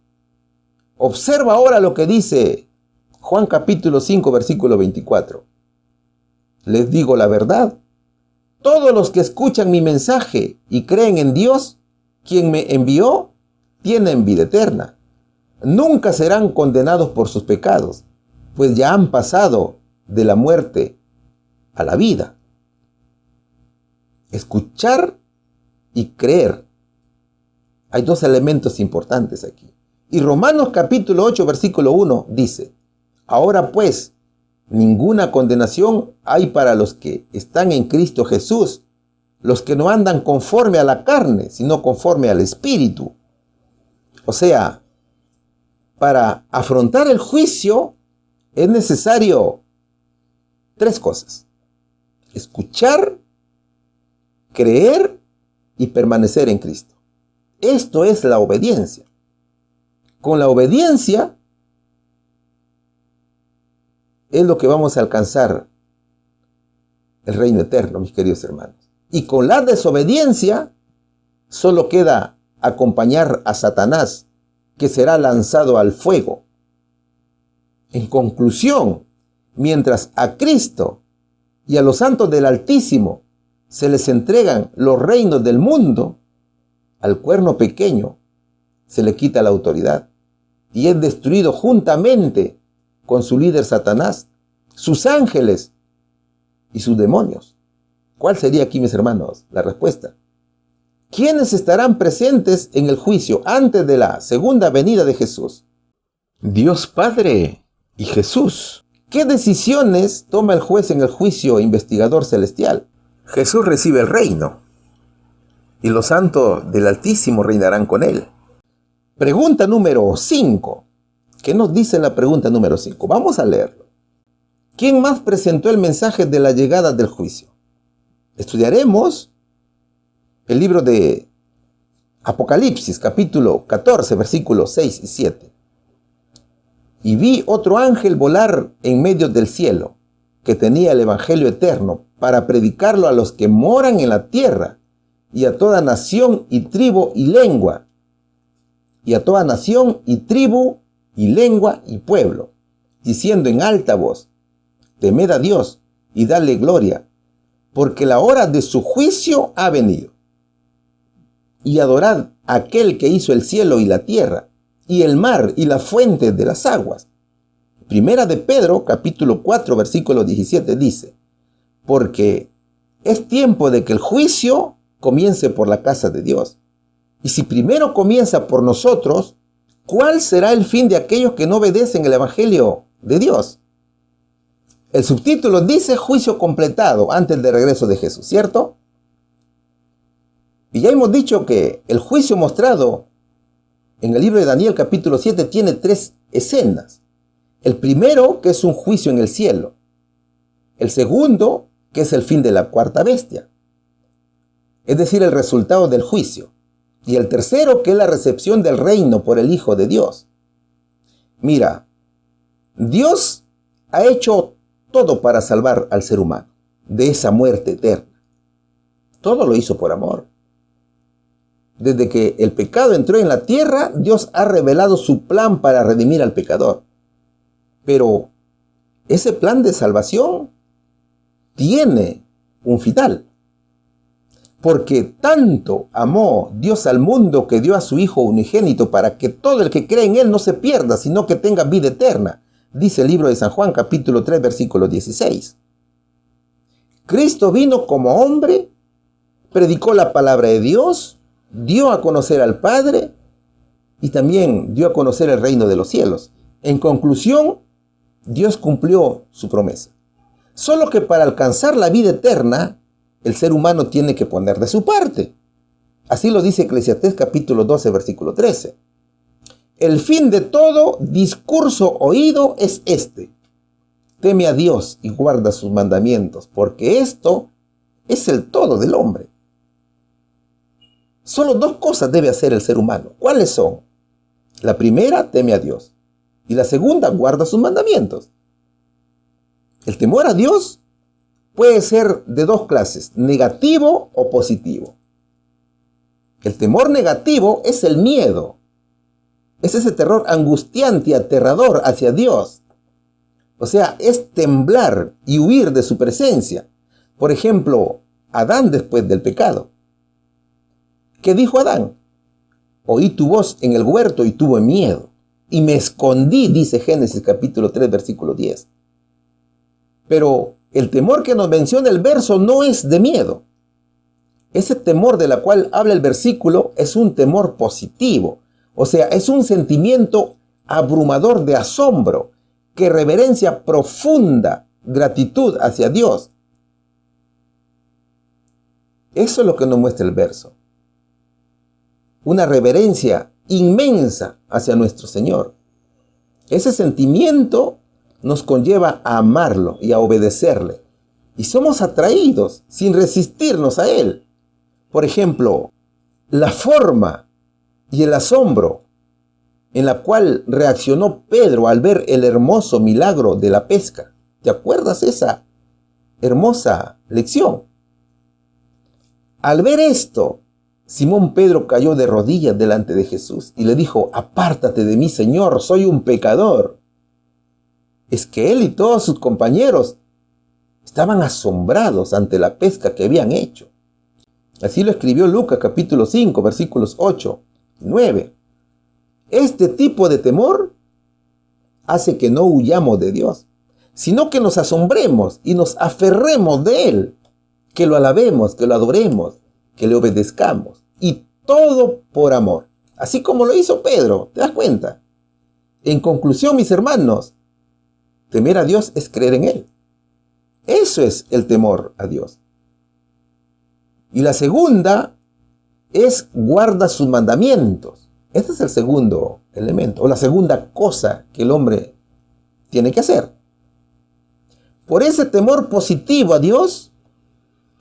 Observa ahora lo que dice Juan capítulo 5 versículo 24. Les digo la verdad. Todos los que escuchan mi mensaje y creen en Dios, quien me envió, tienen vida eterna. Nunca serán condenados por sus pecados, pues ya han pasado de la muerte a la vida. Escuchar y creer. Hay dos elementos importantes aquí. Y Romanos capítulo 8 versículo 1 dice, ahora pues, ninguna condenación hay para los que están en Cristo Jesús, los que no andan conforme a la carne, sino conforme al Espíritu. O sea, para afrontar el juicio es necesario 3 cosas: escuchar, creer y permanecer en Cristo. Esto es la obediencia. Con la obediencia es lo que vamos a alcanzar el reino eterno, mis queridos hermanos. Y con la desobediencia solo queda acompañar a Satanás, que será lanzado al fuego. En conclusión, mientras a Cristo y a los santos del Altísimo se les entregan los reinos del mundo, al cuerno pequeño se le quita la autoridad y es destruido juntamente con su líder Satanás, sus ángeles y sus demonios. ¿Cuál sería aquí, mis hermanos, la respuesta? ¿Quiénes estarán presentes en el juicio antes de la segunda venida de Jesús? Dios Padre y Jesús. ¿Qué decisiones toma el juez en el juicio investigador celestial? Jesús recibe el reino y los santos del Altísimo reinarán con él. Pregunta número 5. ¿Qué nos dice la pregunta número 5? Vamos a leerlo. ¿Quién más presentó el mensaje de la llegada del juicio? Estudiaremos el libro de Apocalipsis, capítulo 14, versículos 6 y 7. Y vi otro ángel volar en medio del cielo, que tenía el evangelio eterno, para predicarlo a los que moran en la tierra, y a toda nación y tribu y lengua, y a toda nación y tribu y lengua y pueblo, diciendo en alta voz: temed a Dios y dadle gloria, porque la hora de su juicio ha venido. Y adorad a aquel que hizo el cielo y la tierra, y el mar y la fuente de las aguas. Primera de Pedro, capítulo 4, versículo 17 dice: porque es tiempo de que el juicio comience por la casa de Dios. Y si primero comienza por nosotros, ¿cuál será el fin de aquellos que no obedecen el evangelio de Dios? El subtítulo dice juicio completado antes del regreso de Jesús, ¿cierto? Y ya hemos dicho que el juicio mostrado en el libro de Daniel capítulo 7 tiene 3 escenas. El primero, que es un juicio en el cielo. El segundo, que es el fin de la cuarta bestia, es decir, el resultado del juicio. Y el tercero, que es la recepción del reino por el Hijo de Dios. Mira, Dios ha hecho todo para salvar al ser humano de esa muerte eterna. Todo lo hizo por amor. Desde que el pecado entró en la tierra, Dios ha revelado su plan para redimir al pecador. Pero ese plan de salvación tiene un final. Porque tanto amó Dios al mundo que dio a su Hijo unigénito para que todo el que cree en Él no se pierda, sino que tenga vida eterna. Dice el libro de San Juan, capítulo 3, versículo 16. Cristo vino como hombre, predicó la palabra de Dios, dio a conocer al Padre y también dio a conocer el reino de los cielos. En conclusión, Dios cumplió su promesa. Solo que para alcanzar la vida eterna, el ser humano tiene que poner de su parte. Así lo dice Eclesiastés capítulo 12, versículo 13. El fin de todo discurso oído es este: teme a Dios y guarda sus mandamientos, porque esto es el todo del hombre. Solo 2 cosas debe hacer el ser humano. ¿Cuáles son? La primera, teme a Dios. Y la segunda, guarda sus mandamientos. El temor a Dios puede ser de 2 clases, negativo o positivo. El temor negativo es el miedo. Es ese terror angustiante y aterrador hacia Dios. O sea, es temblar y huir de su presencia. Por ejemplo, Adán después del pecado. ¿Qué dijo Adán? Oí tu voz en el huerto y tuve miedo, y me escondí, dice Génesis capítulo 3, versículo 10. Pero el temor que nos menciona el verso no es de miedo. Ese temor de la cual habla el versículo es un temor positivo. O sea, es un sentimiento abrumador de asombro, que reverencia profunda, gratitud hacia Dios. Eso es lo que nos muestra el verso. Una reverencia inmensa hacia nuestro Señor. Ese sentimiento nos conlleva a amarlo y a obedecerle. Y somos atraídos sin resistirnos a Él. Por ejemplo, la forma y el asombro en la cual reaccionó Pedro al ver el hermoso milagro de la pesca. ¿Te acuerdas esa hermosa lección? Al ver esto, Simón Pedro cayó de rodillas delante de Jesús y le dijo: apártate de mí, Señor, soy un pecador. Es que él y todos sus compañeros estaban asombrados ante la pesca que habían hecho. Así lo escribió Lucas capítulo 5, versículos 8 y 9. Este tipo de temor hace que no huyamos de Dios, sino que nos asombremos y nos aferremos de Él, que lo alabemos, que lo adoremos, que le obedezcamos. Y todo por amor. Así como lo hizo Pedro, ¿te das cuenta? En conclusión, mis hermanos, temer a Dios es creer en Él. Eso es el temor a Dios. Y la segunda es guarda sus mandamientos. Este es el segundo elemento, o la segunda cosa que el hombre tiene que hacer. Por ese temor positivo a Dios,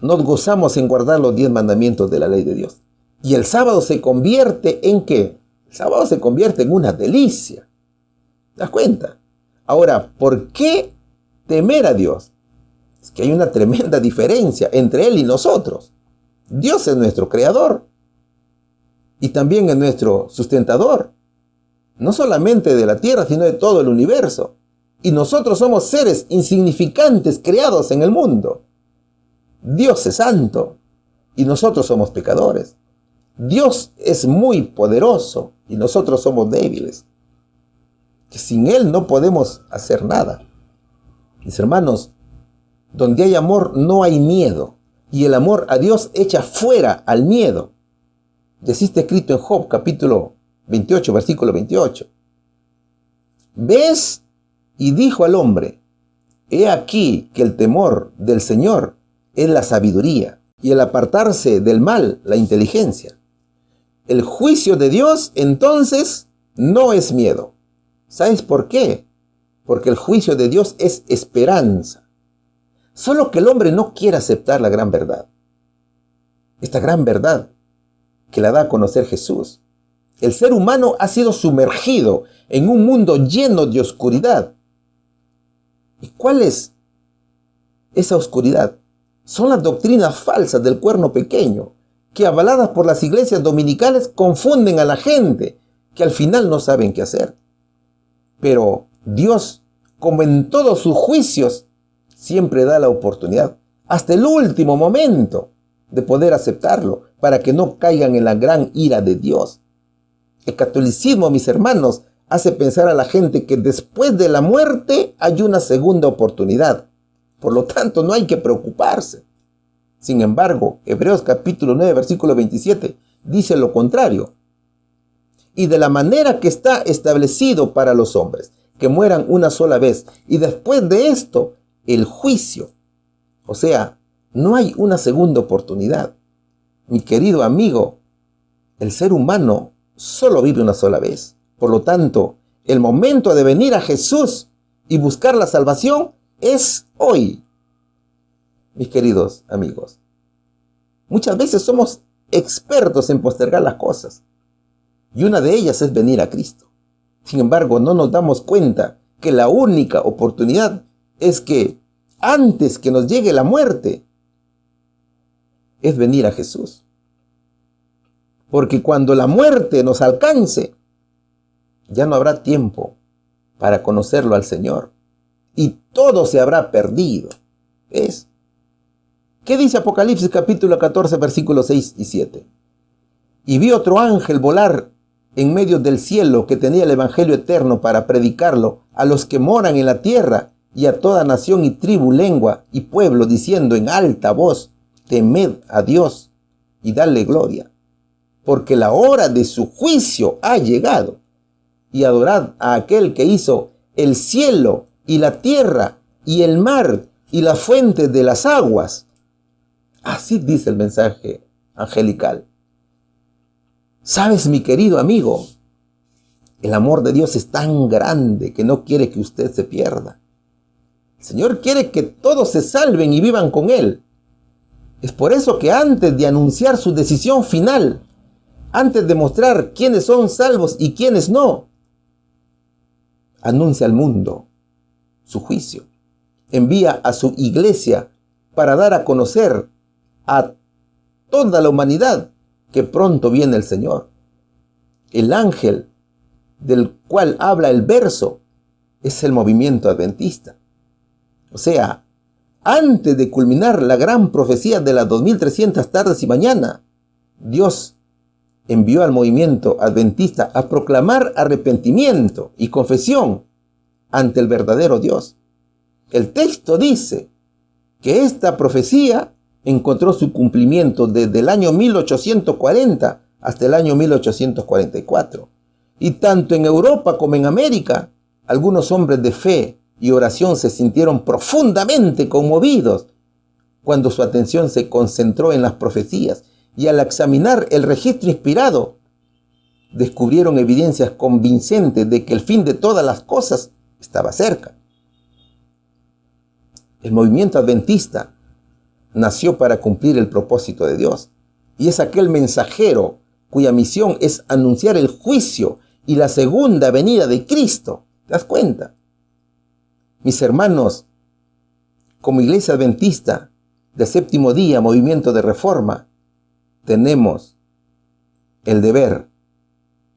nos gozamos en guardar los 10 mandamientos de la ley de Dios. Y el sábado se convierte ¿en qué? El sábado se convierte en una delicia. ¿Te das cuenta? Ahora, ¿por qué temer a Dios? Es que hay una tremenda diferencia entre Él y nosotros. Dios es nuestro creador y también es nuestro sustentador. No solamente de la tierra, sino de todo el universo. Y nosotros somos seres insignificantes creados en el mundo. Dios es santo y nosotros somos pecadores. Dios es muy poderoso y nosotros somos débiles. Que sin Él no podemos hacer nada. Mis hermanos, donde hay amor no hay miedo. Y el amor a Dios echa fuera al miedo. Y así está escrito en Job capítulo 28, versículo 28. ¿Ves? Y dijo al hombre, he aquí que el temor del Señor es la sabiduría, y el apartarse del mal, la inteligencia. El juicio de Dios, entonces, no es miedo. ¿Sabes por qué? Porque el juicio de Dios es esperanza. Solo que el hombre no quiere aceptar la gran verdad. Esta gran verdad que la da a conocer Jesús. El ser humano ha sido sumergido en un mundo lleno de oscuridad. ¿Y cuál es esa oscuridad? Son las doctrinas falsas del cuerno pequeño, que avaladas por las iglesias dominicales confunden a la gente, que al final no saben qué hacer. Pero Dios, como en todos sus juicios, siempre da la oportunidad, hasta el último momento, de poder aceptarlo, para que no caigan en la gran ira de Dios. El catolicismo, mis hermanos, hace pensar a la gente que después de la muerte hay una segunda oportunidad. Por lo tanto, no hay que preocuparse. Sin embargo, Hebreos capítulo 9, versículo 27, dice lo contrario. Y de la manera que está establecido para los hombres, que mueran una sola vez, y después de esto, el juicio. O sea, no hay una segunda oportunidad. Mi querido amigo, el ser humano solo vive una sola vez. Por lo tanto, el momento de venir a Jesús y buscar la salvación es hoy. Mis queridos amigos, muchas veces somos expertos en postergar las cosas. Y una de ellas es venir a Cristo. Sin embargo, no nos damos cuenta que la única oportunidad es que antes que nos llegue la muerte, es venir a Jesús. Porque cuando la muerte nos alcance, ya no habrá tiempo para conocerlo al Señor. Y todo se habrá perdido. ¿Ves? ¿Qué dice Apocalipsis capítulo 14, versículos 6 y 7? Y vi otro ángel volar en medio del cielo que tenía el evangelio eterno para predicarlo a los que moran en la tierra y a toda nación y tribu, lengua y pueblo, diciendo en alta voz, temed a Dios y dadle gloria, porque la hora de su juicio ha llegado, y adorad a aquel que hizo el cielo y la tierra y el mar y la fuente de las aguas. Así dice el mensaje angelical. ¿Sabes, mi querido amigo? El amor de Dios es tan grande que no quiere que usted se pierda. El Señor quiere que todos se salven y vivan con Él. Es por eso que antes de anunciar su decisión final, antes de mostrar quiénes son salvos y quiénes no, anuncia al mundo su juicio. Envía a su iglesia para dar a conocer a toda la humanidad que pronto viene el Señor. El ángel del cual habla el verso es el movimiento adventista. O sea, antes de culminar la gran profecía de las 2300 tardes y mañana, Dios envió al movimiento adventista a proclamar arrepentimiento y confesión ante el verdadero Dios. El texto dice que esta profecía encontró su cumplimiento desde el año 1840 hasta el año 1844. Y tanto en Europa como en América, algunos hombres de fe y oración se sintieron profundamente conmovidos cuando su atención se concentró en las profecías, y al examinar el registro inspirado, descubrieron evidencias convincentes de que el fin de todas las cosas estaba cerca. El movimiento adventista nació para cumplir el propósito de Dios, y es aquel mensajero cuya misión es anunciar el juicio y la segunda venida de Cristo. ¿Te das cuenta? Mis hermanos, como iglesia adventista del séptimo día, movimiento de reforma, tenemos el deber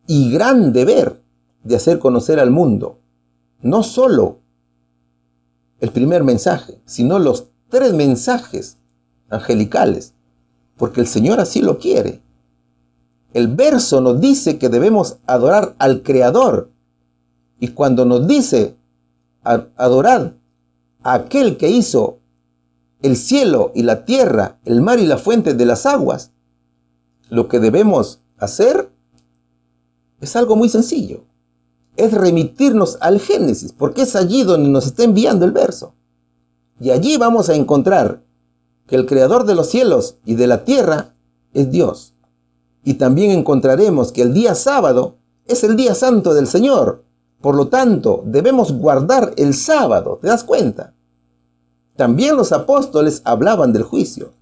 y gran deber de hacer conocer al mundo no solo el primer mensaje, sino los 3 mensajes angelicales, porque el Señor así lo quiere. El verso nos dice que debemos adorar al Creador, y cuando nos dice adorar a aquel que hizo el cielo y la tierra, el mar y la fuente de las aguas, lo que debemos hacer es algo muy sencillo. Es remitirnos al Génesis, porque es allí donde nos está enviando el verso. Y allí vamos a encontrar que el creador de los cielos y de la tierra es Dios. Y también encontraremos que el día sábado es el día santo del Señor. Por lo tanto, debemos guardar el sábado. ¿Te das cuenta? También los apóstoles hablaban del juicio.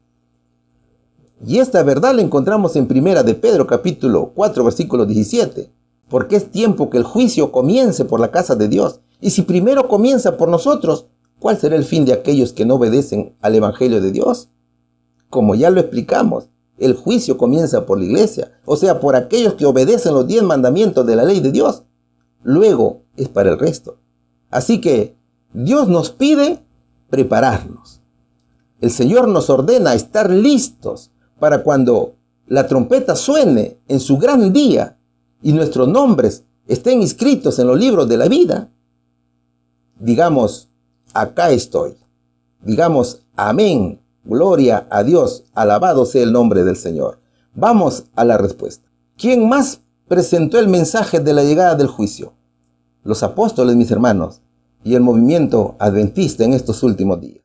Y esta verdad la encontramos en 1 de Pedro capítulo 4 versículo 17. Porque es tiempo que el juicio comience por la casa de Dios. Y si primero comienza por nosotros, ¿cuál será el fin de aquellos que no obedecen al evangelio de Dios? Como ya lo explicamos, el juicio comienza por la iglesia, o sea, por aquellos que obedecen los 10 mandamientos de la ley de Dios. Luego es para el resto. Así que Dios nos pide prepararnos. El Señor nos ordena estar listos para cuando la trompeta suene en su gran día y nuestros nombres estén inscritos en los libros de la vida. Digamos, acá estoy. Digamos, amén. Gloria a Dios. Alabado sea el nombre del Señor. Vamos a la respuesta. ¿Quién más presentó el mensaje de la llegada del juicio? Los apóstoles, mis hermanos, y el movimiento adventista en estos últimos días.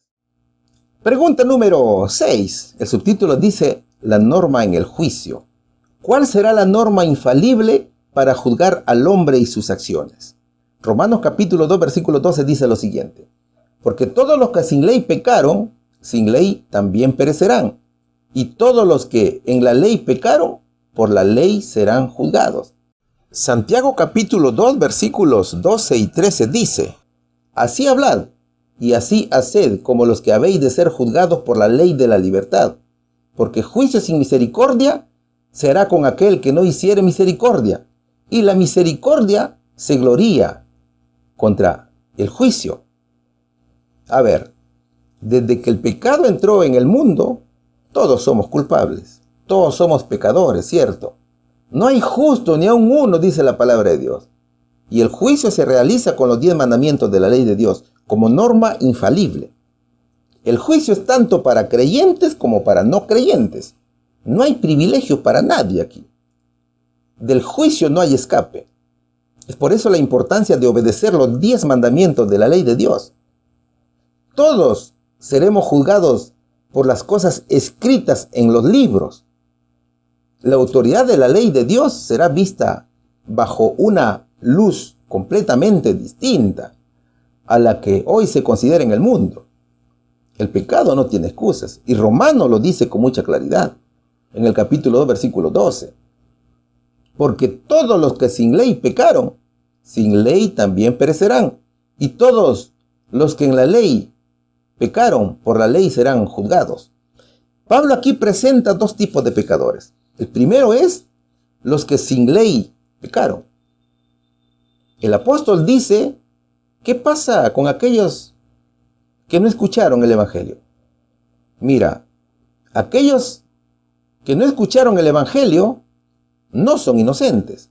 Pregunta número 6. El subtítulo dice, la norma en el juicio. ¿Cuál será la norma infalible para juzgar al hombre y sus acciones? Romanos capítulo 2, versículo 12 dice lo siguiente. Porque todos los que sin ley pecaron, sin ley también perecerán. Y todos los que en la ley pecaron, por la ley serán juzgados. Santiago capítulo 2, versículos 12 y 13 dice, así hablad, y así haced como los que habéis de ser juzgados por la ley de la libertad. Porque juicio sin misericordia será con aquel que no hiciere misericordia, y la misericordia se gloría contra el juicio. A ver, desde que el pecado entró en el mundo, todos somos culpables, todos somos pecadores, ¿cierto? No hay justo ni aun uno, dice la palabra de Dios. Y el juicio se realiza con los 10 mandamientos de la ley de Dios, como norma infalible. El juicio es tanto para creyentes como para no creyentes. No hay privilegio para nadie aquí. Del juicio no hay escape. Es por eso la importancia de obedecer los 10 mandamientos de la ley de Dios. Todos seremos juzgados por las cosas escritas en los libros. La autoridad de la ley de Dios será vista bajo una luz completamente distinta a la que hoy se considera en el mundo. El pecado no tiene excusas, y Romano lo dice con mucha claridad, en el capítulo 2, versículo 12. Porque todos los que sin ley pecaron, sin ley también perecerán, y todos los que en la ley pecaron, por la ley serán juzgados. Pablo aquí presenta 2 tipos de pecadores. El primero es los que sin ley pecaron. El apóstol dice, ¿qué pasa con aquellos que no escucharon el evangelio? Mira, aquellos que no escucharon el evangelio no son inocentes.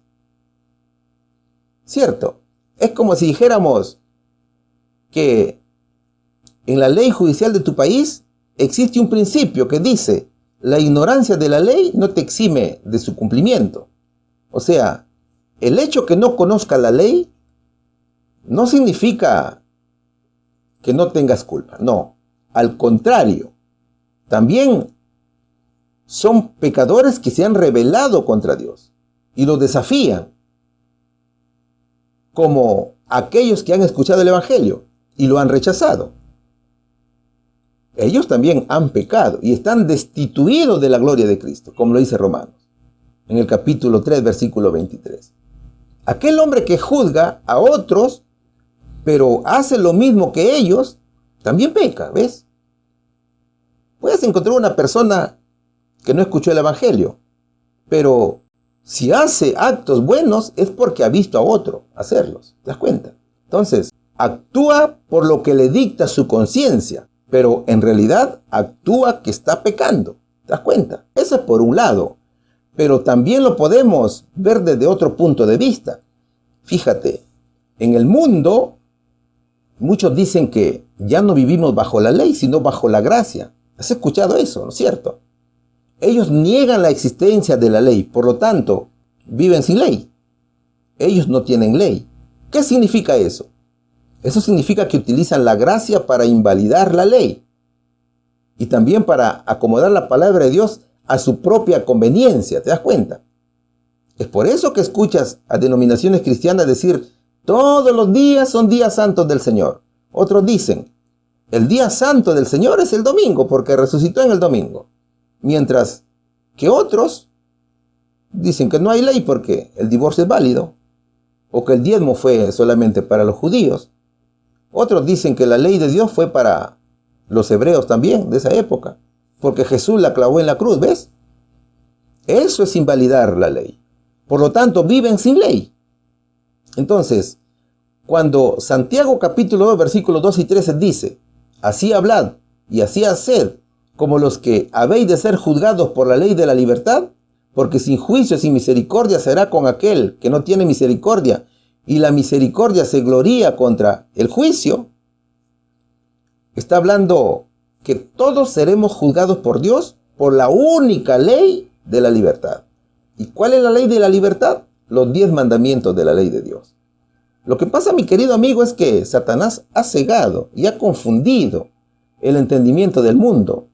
¿Cierto? Es como si dijéramos que en la ley judicial de tu país existe un principio que dice, la ignorancia de la ley no te exime de su cumplimiento. O sea, el hecho que no conozca la ley no significa que no tengas culpa. No, al contrario, también son pecadores que se han rebelado contra Dios y lo desafían, como aquellos que han escuchado el Evangelio y lo han rechazado. Ellos también han pecado y están destituidos de la gloria de Cristo, como lo dice Romanos, en el capítulo 3, versículo 23. Aquel hombre que juzga a otros, pero hace lo mismo que ellos, también peca, ¿ves? Puedes encontrar una persona que no escuchó el Evangelio, pero si hace actos buenos es porque ha visto a otro hacerlos, ¿te das cuenta? Entonces, actúa por lo que le dicta su conciencia, pero en realidad actúa que está pecando, ¿te das cuenta? Eso es por un lado, pero también lo podemos ver desde otro punto de vista. Fíjate, en el mundo, muchos dicen que ya no vivimos bajo la ley, sino bajo la gracia. ¿Has escuchado eso, no es cierto? Ellos niegan la existencia de la ley, por lo tanto, viven sin ley. Ellos no tienen ley. ¿Qué significa eso? Eso significa que utilizan la gracia para invalidar la ley y también para acomodar la palabra de Dios a su propia conveniencia, ¿te das cuenta? Es por eso que escuchas a denominaciones cristianas decir, todos los días son días santos del Señor. Otros dicen, el día santo del Señor es el domingo, porque resucitó en el domingo. Mientras que otros dicen que no hay ley porque el divorcio es válido, o que el diezmo fue solamente para los judíos. Otros dicen que la ley de Dios fue para los hebreos también, de esa época, porque Jesús la clavó en la cruz, ¿ves? Eso es invalidar la ley. Por lo tanto, viven sin ley. Entonces, cuando Santiago capítulo 2, versículos 2 y 13 dice, así hablad y así haced, como los que habéis de ser juzgados por la ley de la libertad, porque sin juicio, sin misericordia será con aquel que no tiene misericordia, y la misericordia se gloría contra el juicio. Está hablando que todos seremos juzgados por Dios por la única ley de la libertad. ¿Y cuál es la ley de la libertad? Los 10 mandamientos de la ley de Dios. Lo que pasa, mi querido amigo, es que Satanás ha cegado y ha confundido el entendimiento del mundo,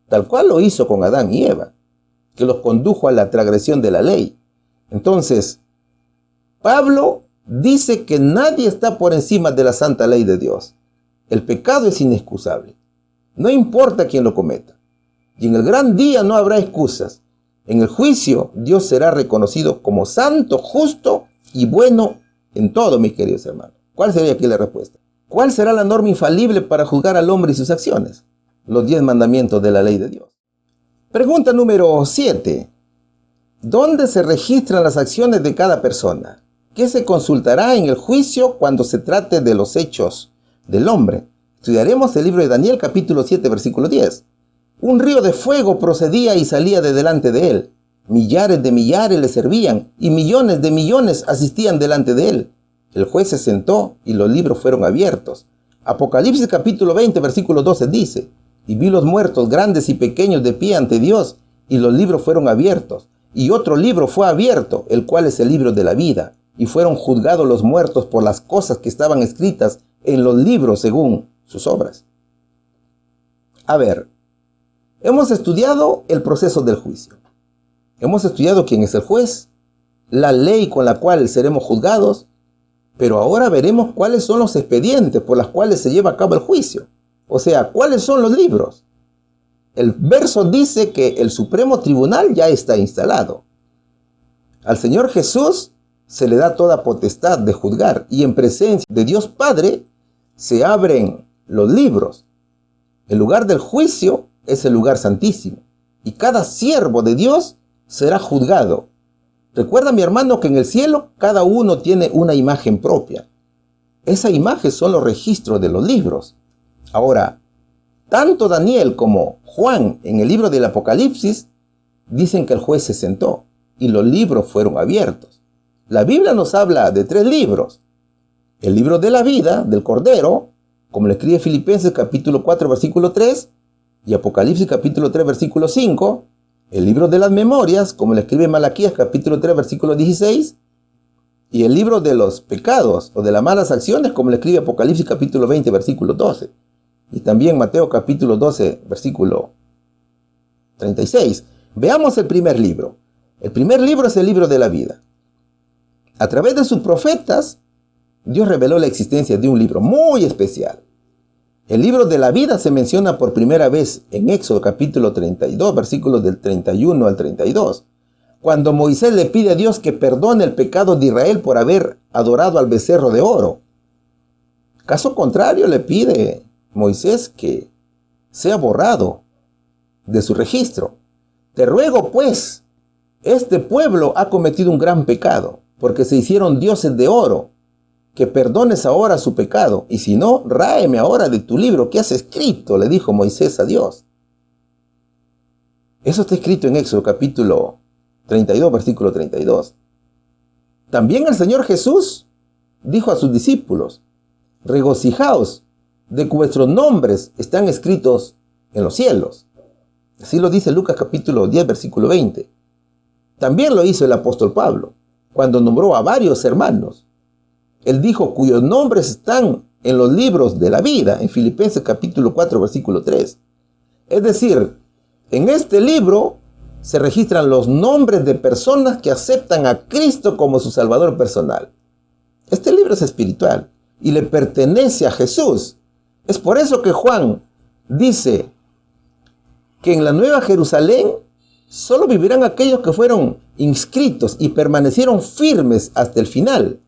tal cual lo hizo con Adán y Eva, que los condujo a la transgresión de la ley. Entonces, Pablo dice que nadie está por encima de la santa ley de Dios. El pecado es inexcusable. No importa quién lo cometa. Y en el gran día no habrá excusas. En el juicio, Dios será reconocido como santo, justo y bueno en todo, mis queridos hermanos. ¿Cuál sería aquí la respuesta? ¿Cuál será la norma infalible para juzgar al hombre y sus acciones? Los 10 mandamientos de la ley de Dios. Pregunta número 7. ¿Dónde se registran las acciones de cada persona? ¿Qué se consultará en el juicio cuando se trate de los hechos del hombre? Estudiaremos el libro de Daniel, capítulo 7, versículo 10. Un río de fuego procedía y salía de delante de él. Millares de millares le servían y millones de millones asistían delante de él. El juez se sentó y los libros fueron abiertos. Apocalipsis capítulo 20, versículo 12 dice, y vi los muertos grandes y pequeños de pie ante Dios, y los libros fueron abiertos. Y otro libro fue abierto, el cual es el libro de la vida. Y fueron juzgados los muertos por las cosas que estaban escritas en los libros según sus obras. A ver, hemos estudiado el proceso del juicio. Hemos estudiado quién es el juez, la ley con la cual seremos juzgados, pero ahora veremos cuáles son los expedientes por los cuales se lleva a cabo el juicio. O sea, ¿cuáles son los libros? El verso dice que el Supremo Tribunal ya está instalado. Al Señor Jesús se le da toda potestad de juzgar y en presencia de Dios Padre se abren los libros. El lugar del juicio es el lugar santísimo y cada siervo de Dios será juzgado. Recuerda, mi hermano, que en el cielo cada uno tiene una imagen propia. Esa imagen son los registros de los libros. Ahora, tanto Daniel como Juan en el libro del Apocalipsis dicen que el juez se sentó y los libros fueron abiertos. La Biblia nos habla de 3 libros. El libro de la vida del Cordero, como lo escribe Filipenses capítulo 4 versículo 3 y Apocalipsis capítulo 3 versículo 5. El libro de las memorias, como lo escribe Malaquías capítulo 3 versículo 16. Y el libro de los pecados o de las malas acciones, como le escribe Apocalipsis capítulo 20, versículo 12. Y también Mateo capítulo 12, versículo 36. Veamos el primer libro. El primer libro es el libro de la vida. A través de sus profetas, Dios reveló la existencia de un libro muy especial. El libro de la vida se menciona por primera vez en Éxodo capítulo 32, versículos del 31 al 32, cuando Moisés le pide a Dios que perdone el pecado de Israel por haber adorado al becerro de oro. Caso contrario, le pide Moisés que sea borrado de su registro. Te ruego, pues, este pueblo ha cometido un gran pecado, porque se hicieron dioses de oro, que perdones ahora su pecado, y si no, ráeme ahora de tu libro que has escrito, le dijo Moisés a Dios. Eso está escrito en Éxodo capítulo 32, versículo 32. También el Señor Jesús dijo a sus discípulos, regocijaos de que vuestros nombres están escritos en los cielos. Así lo dice Lucas capítulo 10, versículo 20. También lo hizo el apóstol Pablo, cuando nombró a varios hermanos. Él dijo, cuyos nombres están en los libros de la vida, en Filipenses capítulo 4, versículo 3. Es decir, en este libro se registran los nombres de personas que aceptan a Cristo como su Salvador personal. Este libro es espiritual y le pertenece a Jesús. Es por eso que Juan dice que en la Nueva Jerusalén solo vivirán aquellos que fueron inscritos y permanecieron firmes hasta el final.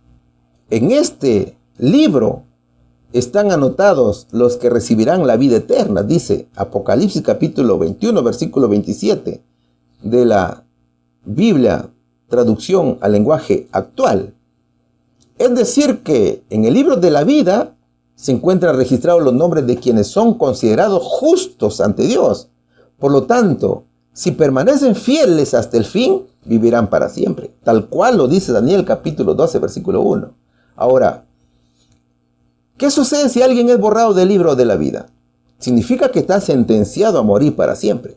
En este libro están anotados los que recibirán la vida eterna, dice Apocalipsis capítulo 21, versículo 27 de la Biblia, traducción al lenguaje actual. Es decir que en el libro de la vida se encuentran registrados los nombres de quienes son considerados justos ante Dios. Por lo tanto, si permanecen fieles hasta el fin, vivirán para siempre, tal cual lo dice Daniel capítulo 12, versículo 1. Ahora, ¿qué sucede si alguien es borrado del libro de la vida? Significa que está sentenciado a morir para siempre,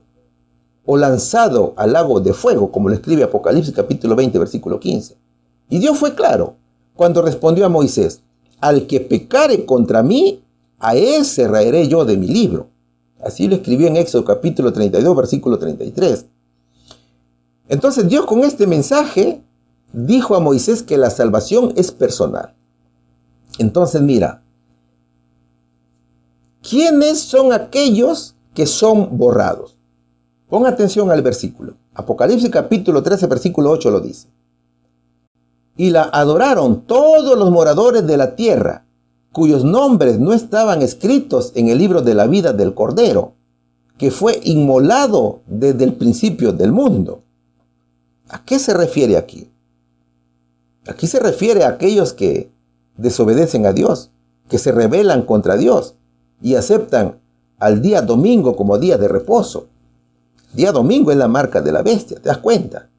o lanzado al lago de fuego, como lo escribe Apocalipsis capítulo 20, versículo 15. Y Dios fue claro cuando respondió a Moisés, al que pecare contra mí, a ese raeré yo de mi libro. Así lo escribió en Éxodo capítulo 32, versículo 33. Entonces Dios con este mensaje dijo a Moisés que la salvación es personal. Entonces mira, ¿quiénes son aquellos que son borrados? Pon atención al versículo. Apocalipsis capítulo 13, versículo 8 lo dice. Y la adoraron todos los moradores de la tierra, cuyos nombres no estaban escritos en el libro de la vida del Cordero, que fue inmolado desde el principio del mundo. ¿A qué se refiere aquí? Aquí se refiere a aquellos que desobedecen a Dios, que se rebelan contra Dios y aceptan al día domingo como día de reposo. Día domingo es la marca de la bestia, ¿te das cuenta?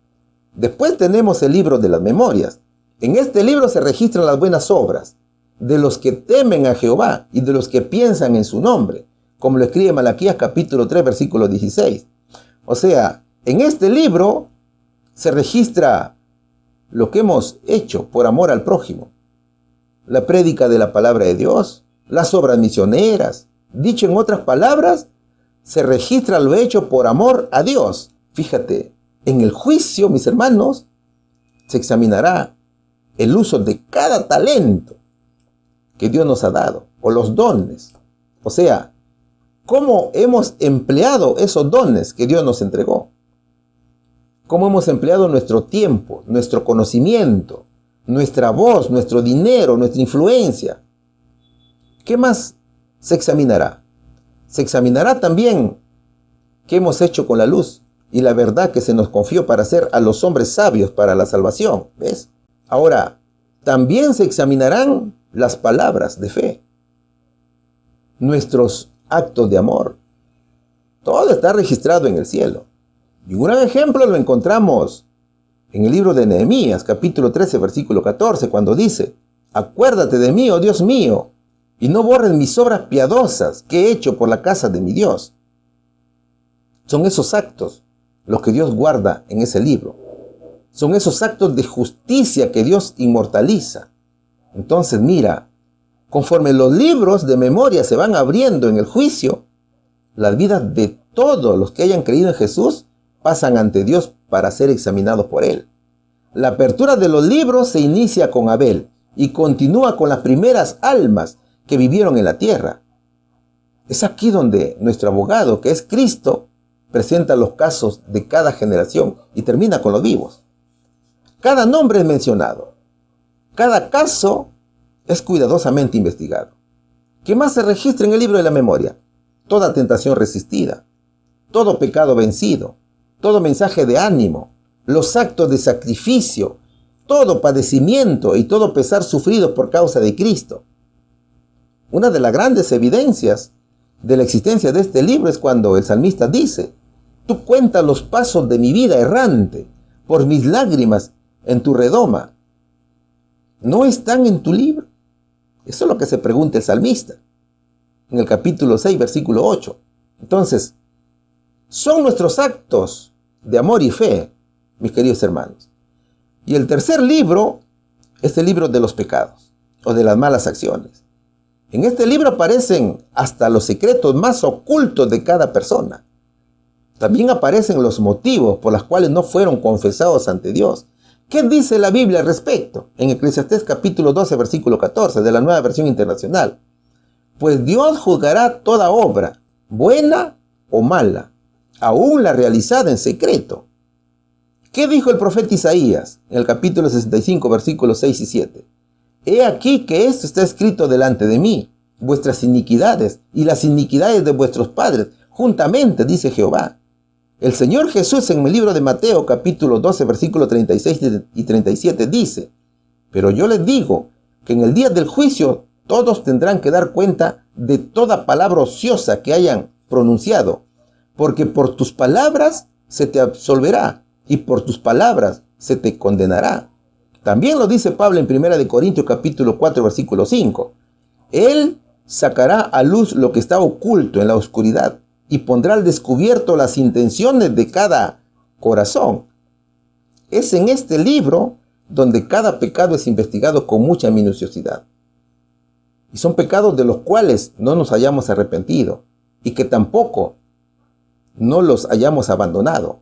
Después tenemos el libro de las memorias. En este libro se registran las buenas obras de los que temen a Jehová y de los que piensan en su nombre, como lo escribe Malaquías capítulo 3, versículo 16. O sea, en este libro se registra lo que hemos hecho por amor al prójimo, la prédica de la palabra de Dios, las obras misioneras. Dicho en otras palabras, se registra lo hecho por amor a Dios. Fíjate, en el juicio, mis hermanos, se examinará el uso de cada talento que Dios nos ha dado, o los dones. O sea, cómo hemos empleado esos dones que Dios nos entregó. Cómo hemos empleado nuestro tiempo, nuestro conocimiento, nuestra voz, nuestro dinero, nuestra influencia. ¿Qué más se examinará? Se examinará también qué hemos hecho con la luz y la verdad que se nos confió para hacer a los hombres sabios para la salvación. ¿Ves? Ahora, también se examinarán las palabras de fe, nuestros actos de amor. Todo está registrado en el cielo. Y un gran ejemplo lo encontramos en el libro de Nehemías, capítulo 13, versículo 14, cuando dice, acuérdate de mí, oh Dios mío, y no borres mis obras piadosas que he hecho por la casa de mi Dios. Son esos actos los que Dios guarda en ese libro. Son esos actos de justicia que Dios inmortaliza. Entonces, mira, conforme los libros de memoria se van abriendo en el juicio, las vidas de todos los que hayan creído en Jesús pasan ante Dios para ser examinados por Él. La apertura de los libros se inicia con Abel y continúa con las primeras almas que vivieron en la tierra. Es aquí donde nuestro abogado, que es Cristo, presenta los casos de cada generación y termina con los vivos. Cada nombre es mencionado. Cada caso es cuidadosamente investigado. ¿Qué más se registra en el libro de la memoria? Toda tentación resistida, todo pecado vencido, todo mensaje de ánimo, los actos de sacrificio, todo padecimiento y todo pesar sufrido por causa de Cristo. Una de las grandes evidencias de la existencia de este libro es cuando el salmista dice: tú cuentas los pasos de mi vida errante, por mis lágrimas en tu redoma. ¿No están en tu libro? Eso es lo que se pregunta el salmista en el capítulo 6, versículo 8. Entonces, son nuestros actos de amor y fe, mis queridos hermanos. Y el tercer libro es el libro de los pecados o de las malas acciones. En este libro aparecen hasta los secretos más ocultos de cada persona. También aparecen los motivos por los cuales no fueron confesados ante Dios. ¿Qué dice la Biblia al respecto? En Eclesiastés capítulo 12, versículo 14 de la Nueva Versión Internacional. Pues Dios juzgará toda obra, buena o mala, aún la realizada en secreto. ¿Qué dijo el profeta Isaías en el capítulo 65, versículos 6 y 7? He aquí que esto está escrito delante de mí, vuestras iniquidades y las iniquidades de vuestros padres, juntamente, dice Jehová. El Señor Jesús en el libro de Mateo, capítulo 12, versículos 36 y 37, dice: pero yo les digo que en el día del juicio todos tendrán que dar cuenta de toda palabra ociosa que hayan pronunciado, porque por tus palabras se te absolverá y por tus palabras se te condenará. También lo dice Pablo en 1 Corintios capítulo 4, versículo 5. Él sacará a luz lo que está oculto en la oscuridad y pondrá al descubierto las intenciones de cada corazón. Es en este libro donde cada pecado es investigado con mucha minuciosidad. Y son pecados de los cuales no nos hayamos arrepentido y que tampoco no los hayamos abandonado.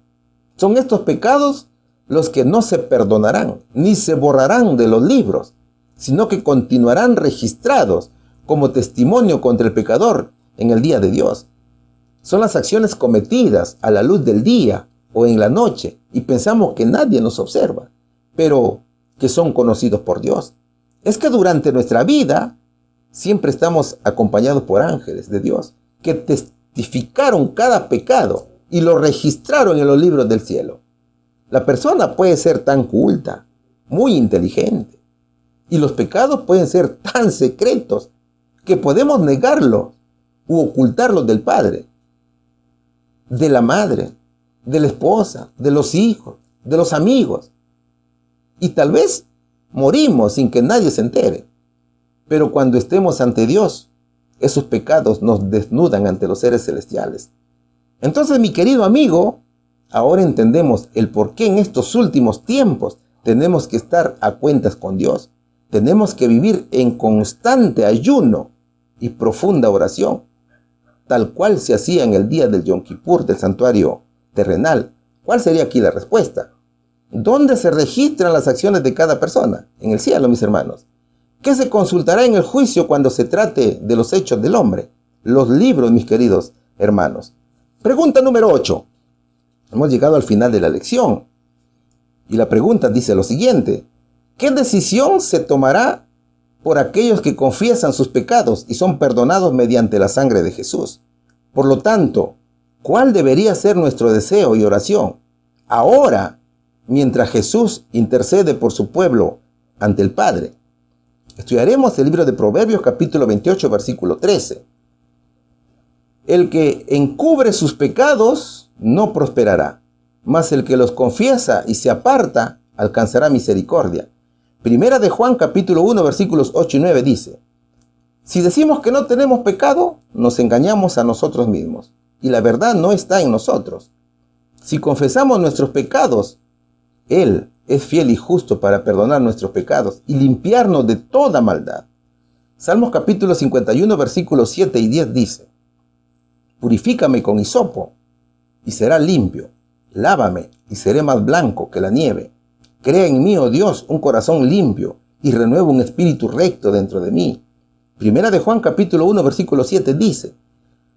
Son estos pecados los que no se perdonarán ni se borrarán de los libros, sino que continuarán registrados como testimonio contra el pecador en el día de Dios. Son las acciones cometidas a la luz del día o en la noche y pensamos que nadie nos observa, pero que son conocidos por Dios. Es que durante nuestra vida siempre estamos acompañados por ángeles de Dios que testificaron cada pecado y lo registraron en los libros del cielo. La persona puede ser tan culta, muy inteligente, y los pecados pueden ser tan secretos que podemos negarlos u ocultarlos del padre, de la madre, de la esposa, de los hijos, de los amigos. Y tal vez morimos sin que nadie se entere. Pero cuando estemos ante Dios, esos pecados nos desnudan ante los seres celestiales. Entonces, mi querido amigo, ahora entendemos el por qué en estos últimos tiempos tenemos que estar a cuentas con Dios. Tenemos que vivir en constante ayuno y profunda oración, tal cual se hacía en el día del Yom Kippur del santuario terrenal. ¿Cuál sería aquí la respuesta? ¿Dónde se registran las acciones de cada persona? En el cielo, mis hermanos. ¿Qué se consultará en el juicio cuando se trate de los hechos del hombre? Los libros, mis queridos hermanos. Pregunta número 8. Hemos llegado al final de la lección. Y la pregunta dice lo siguiente: ¿qué decisión se tomará por aquellos que confiesan sus pecados y son perdonados mediante la sangre de Jesús? Por lo tanto, ¿cuál debería ser nuestro deseo y oración ahora, mientras Jesús intercede por su pueblo ante el Padre? Estudiaremos el libro de Proverbios capítulo 28, versículo 13. El que encubre sus pecados no prosperará, mas el que los confiesa y se aparta alcanzará misericordia. Primera de Juan capítulo 1, versículos 8 y 9 dice: si decimos que no tenemos pecado, nos engañamos a nosotros mismos, y la verdad no está en nosotros. Si confesamos nuestros pecados, Él es fiel y justo para perdonar nuestros pecados y limpiarnos de toda maldad. Salmos capítulo 51, versículos 7 y 10 dice: Purifícame con hisopo y será limpio. Lávame y seré más blanco que la nieve. Crea en mí, oh Dios, un corazón limpio y renueva un espíritu recto dentro de mí. Primera de Juan capítulo 1, versículo 7 dice: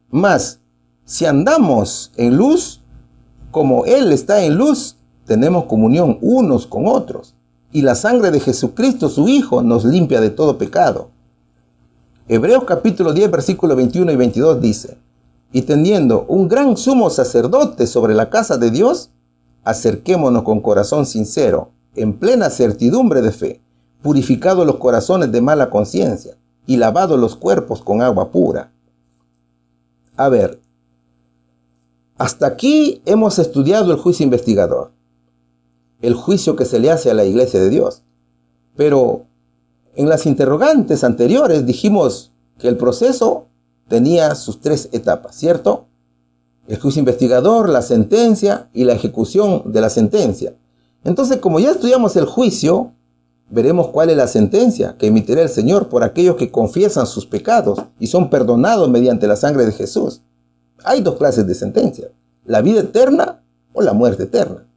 Mas si andamos en luz, como Él está en luz, tenemos comunión unos con otros, y la sangre de Jesucristo, su Hijo, nos limpia de todo pecado. Hebreos capítulo 10, versículo 21 y 22 dice: Y teniendo un gran sumo sacerdote sobre la casa de Dios, acerquémonos con corazón sincero, en plena certidumbre de fe, purificados los corazones de mala conciencia y lavados los cuerpos con agua pura. A ver, hasta aquí hemos estudiado el juicio investigador, el juicio que se le hace a la iglesia de Dios. Pero en las interrogantes anteriores dijimos que el proceso tenía sus 3 etapas, ¿cierto? El juicio investigador, la sentencia y la ejecución de la sentencia. Entonces, como ya estudiamos el juicio, veremos cuál es la sentencia que emitirá el Señor por aquellos que confiesan sus pecados y son perdonados mediante la sangre de Jesús. Hay 2 clases de sentencia: la vida eterna o la muerte eterna.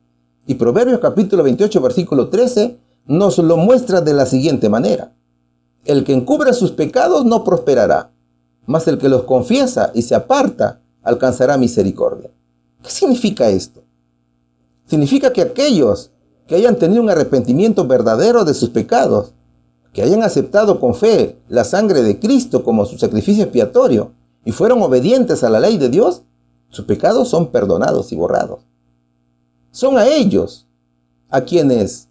Y Proverbios capítulo 28, versículo 13, nos lo muestra de la siguiente manera: El que encubre sus pecados no prosperará, mas el que los confiesa y se aparta alcanzará misericordia. ¿Qué significa esto? Significa que aquellos que hayan tenido un arrepentimiento verdadero de sus pecados, que hayan aceptado con fe la sangre de Cristo como su sacrificio expiatorio y fueron obedientes a la ley de Dios, sus pecados son perdonados y borrados. Son a ellos a quienes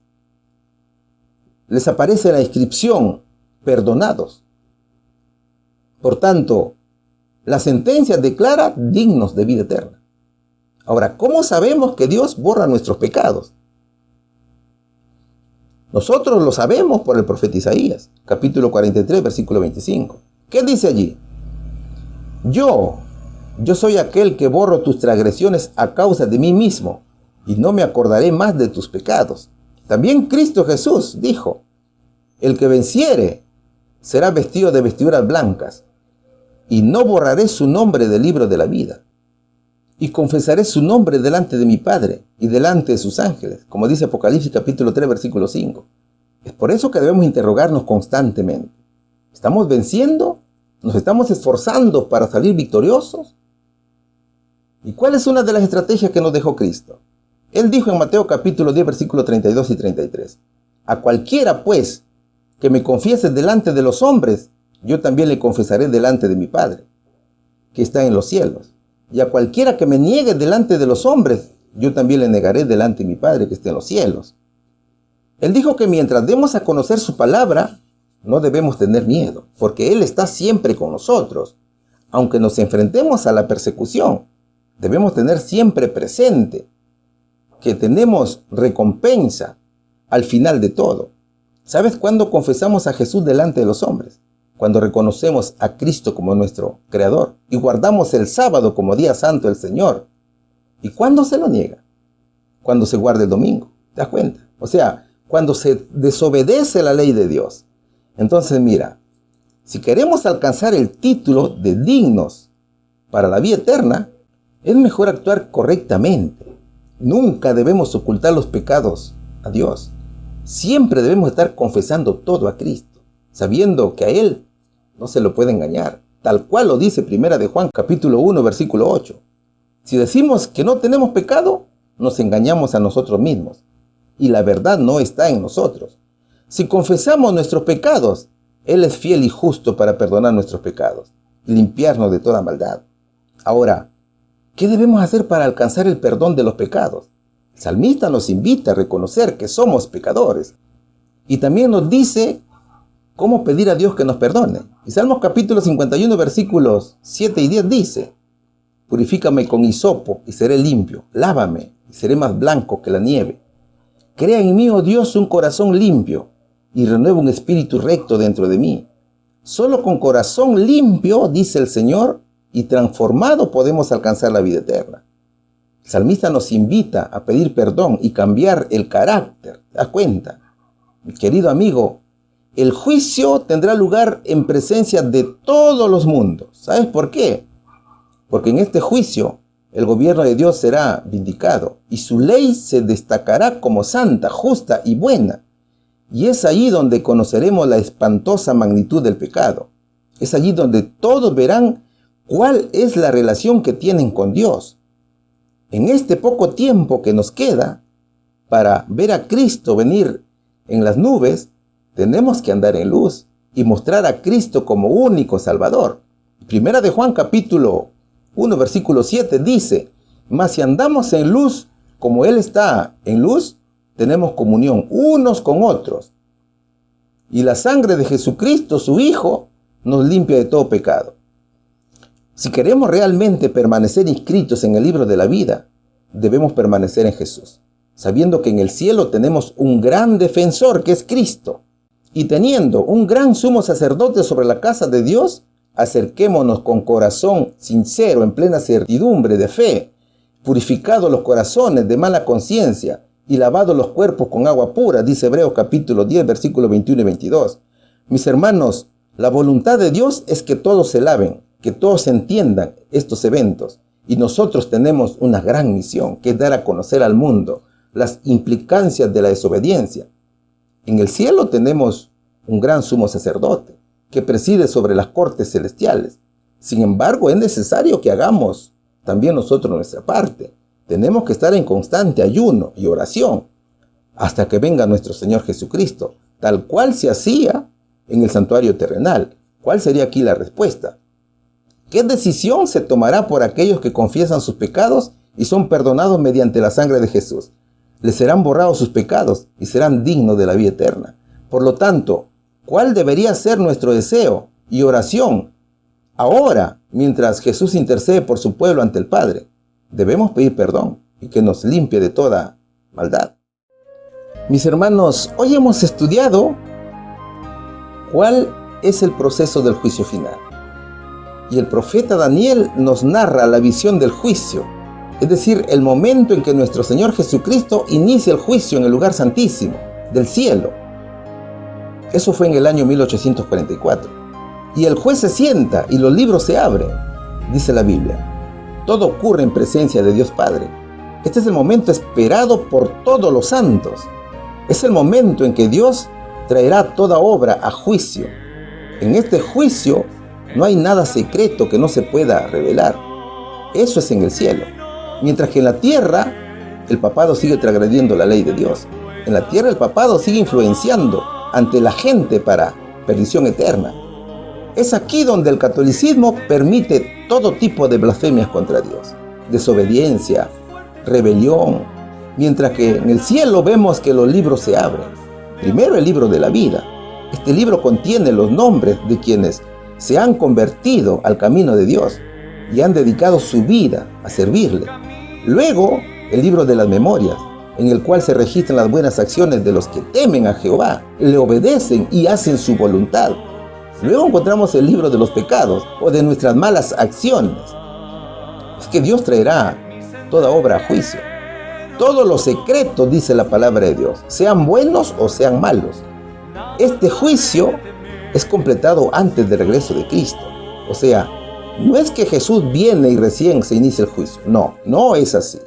les aparece la inscripción perdonados. Por tanto, la sentencia declara dignos de vida eterna. Ahora, ¿cómo sabemos que Dios borra nuestros pecados? Nosotros lo sabemos por el profeta Isaías, capítulo 43, versículo 25. ¿Qué dice allí? Yo soy aquel que borro tus transgresiones a causa de mí mismo, y no me acordaré más de tus pecados. También Cristo Jesús dijo: El que venciere será vestido de vestiduras blancas, y no borraré su nombre del libro de la vida. Y confesaré su nombre delante de mi Padre y delante de sus ángeles, como dice Apocalipsis capítulo 3, versículo 5. Es por eso que debemos interrogarnos constantemente. ¿Estamos venciendo? ¿Nos estamos esforzando para salir victoriosos? ¿Y cuál es una de las estrategias que nos dejó Cristo? Él dijo en Mateo capítulo 10, versículo 32 y 33. A cualquiera, pues, que me confiese delante de los hombres, yo también le confesaré delante de mi Padre, que está en los cielos. Y a cualquiera que me niegue delante de los hombres, yo también le negaré delante de mi Padre que está en los cielos. Él dijo que mientras demos a conocer su palabra, no debemos tener miedo, porque Él está siempre con nosotros. Aunque nos enfrentemos a la persecución, debemos tener siempre presente que tenemos recompensa al final de todo. ¿Sabes cuándo confesamos a Jesús delante de los hombres? Cuando reconocemos a Cristo como nuestro Creador y guardamos el sábado como día santo del Señor. ¿Y cuándo se lo niega? Cuando se guarda el domingo. ¿Te das cuenta? O sea, cuando se desobedece la ley de Dios. Entonces mira, si queremos alcanzar el título de dignos para la vida eterna, es mejor actuar correctamente. Nunca debemos ocultar los pecados a Dios. Siempre debemos estar confesando todo a Cristo, sabiendo que a Él no se lo puede engañar, tal cual lo dice Primera de Juan, capítulo 1, versículo 8. Si decimos que no tenemos pecado, nos engañamos a nosotros mismos, y la verdad no está en nosotros. Si confesamos nuestros pecados, Él es fiel y justo para perdonar nuestros pecados, y limpiarnos de toda maldad. Ahora, ¿qué debemos hacer para alcanzar el perdón de los pecados? El salmista nos invita a reconocer que somos pecadores, y también nos dice cómo pedir a Dios que nos perdone. Y Salmos capítulo 51, versículos 7 y 10 dice: Purifícame con hisopo y seré limpio, lávame y seré más blanco que la nieve. Crea en mí, oh Dios, un corazón limpio y renueva un espíritu recto dentro de mí. Solo con corazón limpio, dice el Señor, y transformado podemos alcanzar la vida eterna. El salmista nos invita a pedir perdón y cambiar el carácter. ¿Te das cuenta? Mi querido amigo, el juicio tendrá lugar en presencia de todos los mundos. ¿Sabes por qué? Porque en este juicio el gobierno de Dios será vindicado y su ley se destacará como santa, justa y buena. Y es allí donde conoceremos la espantosa magnitud del pecado. Es allí donde todos verán cuál es la relación que tienen con Dios. En este poco tiempo que nos queda para ver a Cristo venir en las nubes, tenemos que andar en luz y mostrar a Cristo como único Salvador. Primera de Juan capítulo 1 versículo 7 dice: mas si andamos en luz como Él está en luz, tenemos comunión unos con otros. Y la sangre de Jesucristo, su Hijo, nos limpia de todo pecado. Si queremos realmente permanecer inscritos en el libro de la vida, debemos permanecer en Jesús, sabiendo que en el cielo tenemos un gran defensor que es Cristo. Y teniendo un gran sumo sacerdote sobre la casa de Dios, acerquémonos con corazón sincero, en plena certidumbre de fe, purificados los corazones de mala conciencia y lavados los cuerpos con agua pura, dice Hebreos capítulo 10, versículos 21 y 22. Mis hermanos, la voluntad de Dios es que todos se laven, que todos entiendan estos eventos. Y nosotros tenemos una gran misión, que es dar a conocer al mundo las implicancias de la desobediencia. En el cielo tenemos un gran sumo sacerdote que preside sobre las cortes celestiales. Sin embargo, es necesario que hagamos también nosotros nuestra parte. Tenemos que estar en constante ayuno y oración hasta que venga nuestro Señor Jesucristo, tal cual se hacía en el santuario terrenal. ¿Cuál sería aquí la respuesta? ¿Qué decisión se tomará por aquellos que confiesan sus pecados y son perdonados mediante la sangre de Jesús? Les serán borrados sus pecados y serán dignos de la vida eterna. Por lo tanto, ¿cuál debería ser nuestro deseo y oración ahora, mientras Jesús intercede por su pueblo ante el Padre? Debemos pedir perdón y que nos limpie de toda maldad. Mis hermanos, hoy hemos estudiado cuál es el proceso del juicio final. Y el profeta Daniel nos narra la visión del juicio, es decir, el momento en que nuestro Señor Jesucristo inicia el juicio en el lugar santísimo del cielo. Eso fue en el año 1844. Y el juez se sienta y los libros se abren, dice la Biblia. Todo ocurre en presencia de Dios Padre. Este es el momento esperado por todos los santos. Es el momento en que Dios traerá toda obra a juicio. En este juicio no hay nada secreto que no se pueda revelar. Eso es en el cielo. Mientras que en la tierra, el papado sigue transgrediendo la ley de Dios. En la tierra el papado sigue influenciando ante la gente para perdición eterna. Es aquí donde el catolicismo permite todo tipo de blasfemias contra Dios, desobediencia, rebelión, mientras que en el cielo vemos que los libros se abren. Primero el libro de la vida. Este libro contiene los nombres de quienes se han convertido al camino de Dios y han dedicado su vida a servirle. Luego, el libro de las memorias, en el cual se registran las buenas acciones de los que temen a Jehová, le obedecen y hacen su voluntad. Luego encontramos el libro de los pecados o de nuestras malas acciones. Es que Dios traerá toda obra a juicio. Todos los secretos, dice la palabra de Dios, sean buenos o sean malos. Este juicio es completado antes del regreso de Cristo. O sea, no es que Jesús viene y recién se inicia el juicio. No, no es así.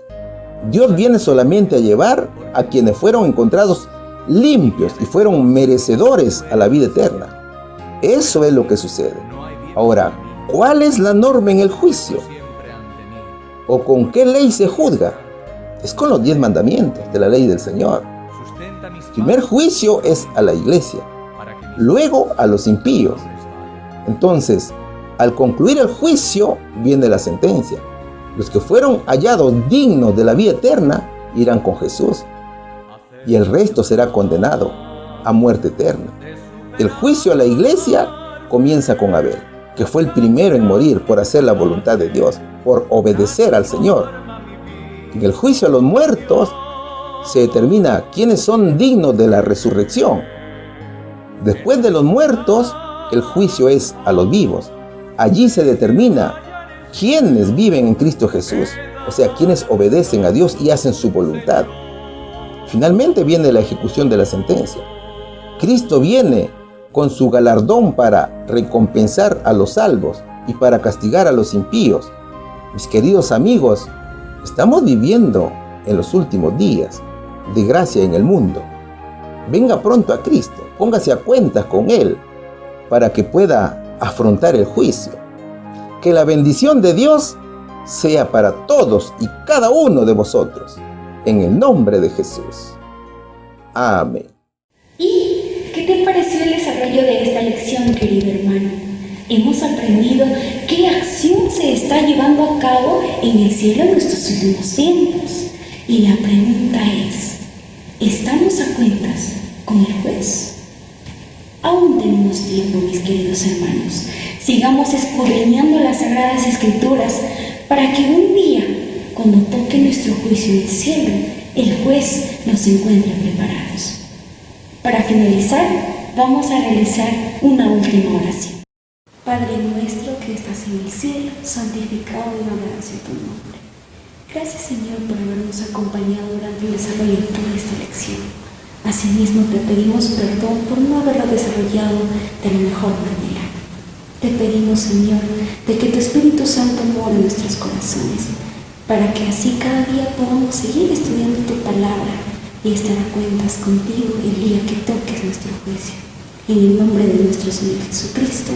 Dios viene solamente a llevar a quienes fueron encontrados limpios y fueron merecedores a la vida eterna. Eso es lo que sucede. Ahora, ¿cuál es la norma en el juicio? ¿O con qué ley se juzga? Es con los 10 mandamientos de la ley del Señor. El primer juicio es a la iglesia, luego a los impíos. Entonces, al concluir el juicio, viene la sentencia. Los que fueron hallados dignos de la vida eterna irán con Jesús, y el resto será condenado a muerte eterna. El juicio a la iglesia comienza con Abel, que fue el primero en morir por hacer la voluntad de Dios, por obedecer al Señor. En el juicio a los muertos se determina quiénes son dignos de la resurrección. Después de los muertos, el juicio es a los vivos. Allí se determina quiénes viven en Cristo Jesús, o sea, quienes obedecen a Dios y hacen su voluntad. Finalmente viene la ejecución de la sentencia. Cristo viene con su galardón para recompensar a los salvos y para castigar a los impíos. Mis queridos amigos, estamos viviendo en los últimos días de gracia en el mundo. Venga pronto a Cristo, póngase a cuentas con Él para que pueda afrontar el juicio. Que la bendición de Dios sea para todos y cada uno de vosotros, en el nombre de Jesús. Amén. ¿Y qué te pareció el desarrollo de esta lección, querido hermano? Hemos aprendido qué acción se está llevando a cabo en el cielo en nuestros últimos tiempos. Y la pregunta es, ¿estamos a cuentas con el juez? Aún tenemos tiempo, mis queridos hermanos. Sigamos escudriñando las Sagradas Escrituras para que un día, cuando toque nuestro juicio en el cielo, el juez nos encuentre preparados. Para finalizar, vamos a realizar una última oración. Padre nuestro que estás en el cielo, santificado y honrado sea tu nombre. Gracias, Señor, por habernos acompañado durante el desarrollo de toda esta lección. Asimismo, te pedimos perdón por no haberlo desarrollado de la mejor manera. Te pedimos, Señor, de que tu Espíritu Santo more en nuestros corazones, para que así cada día podamos seguir estudiando tu palabra y estar a cuentas contigo el día que toques nuestro juicio. En el nombre de nuestro Señor Jesucristo.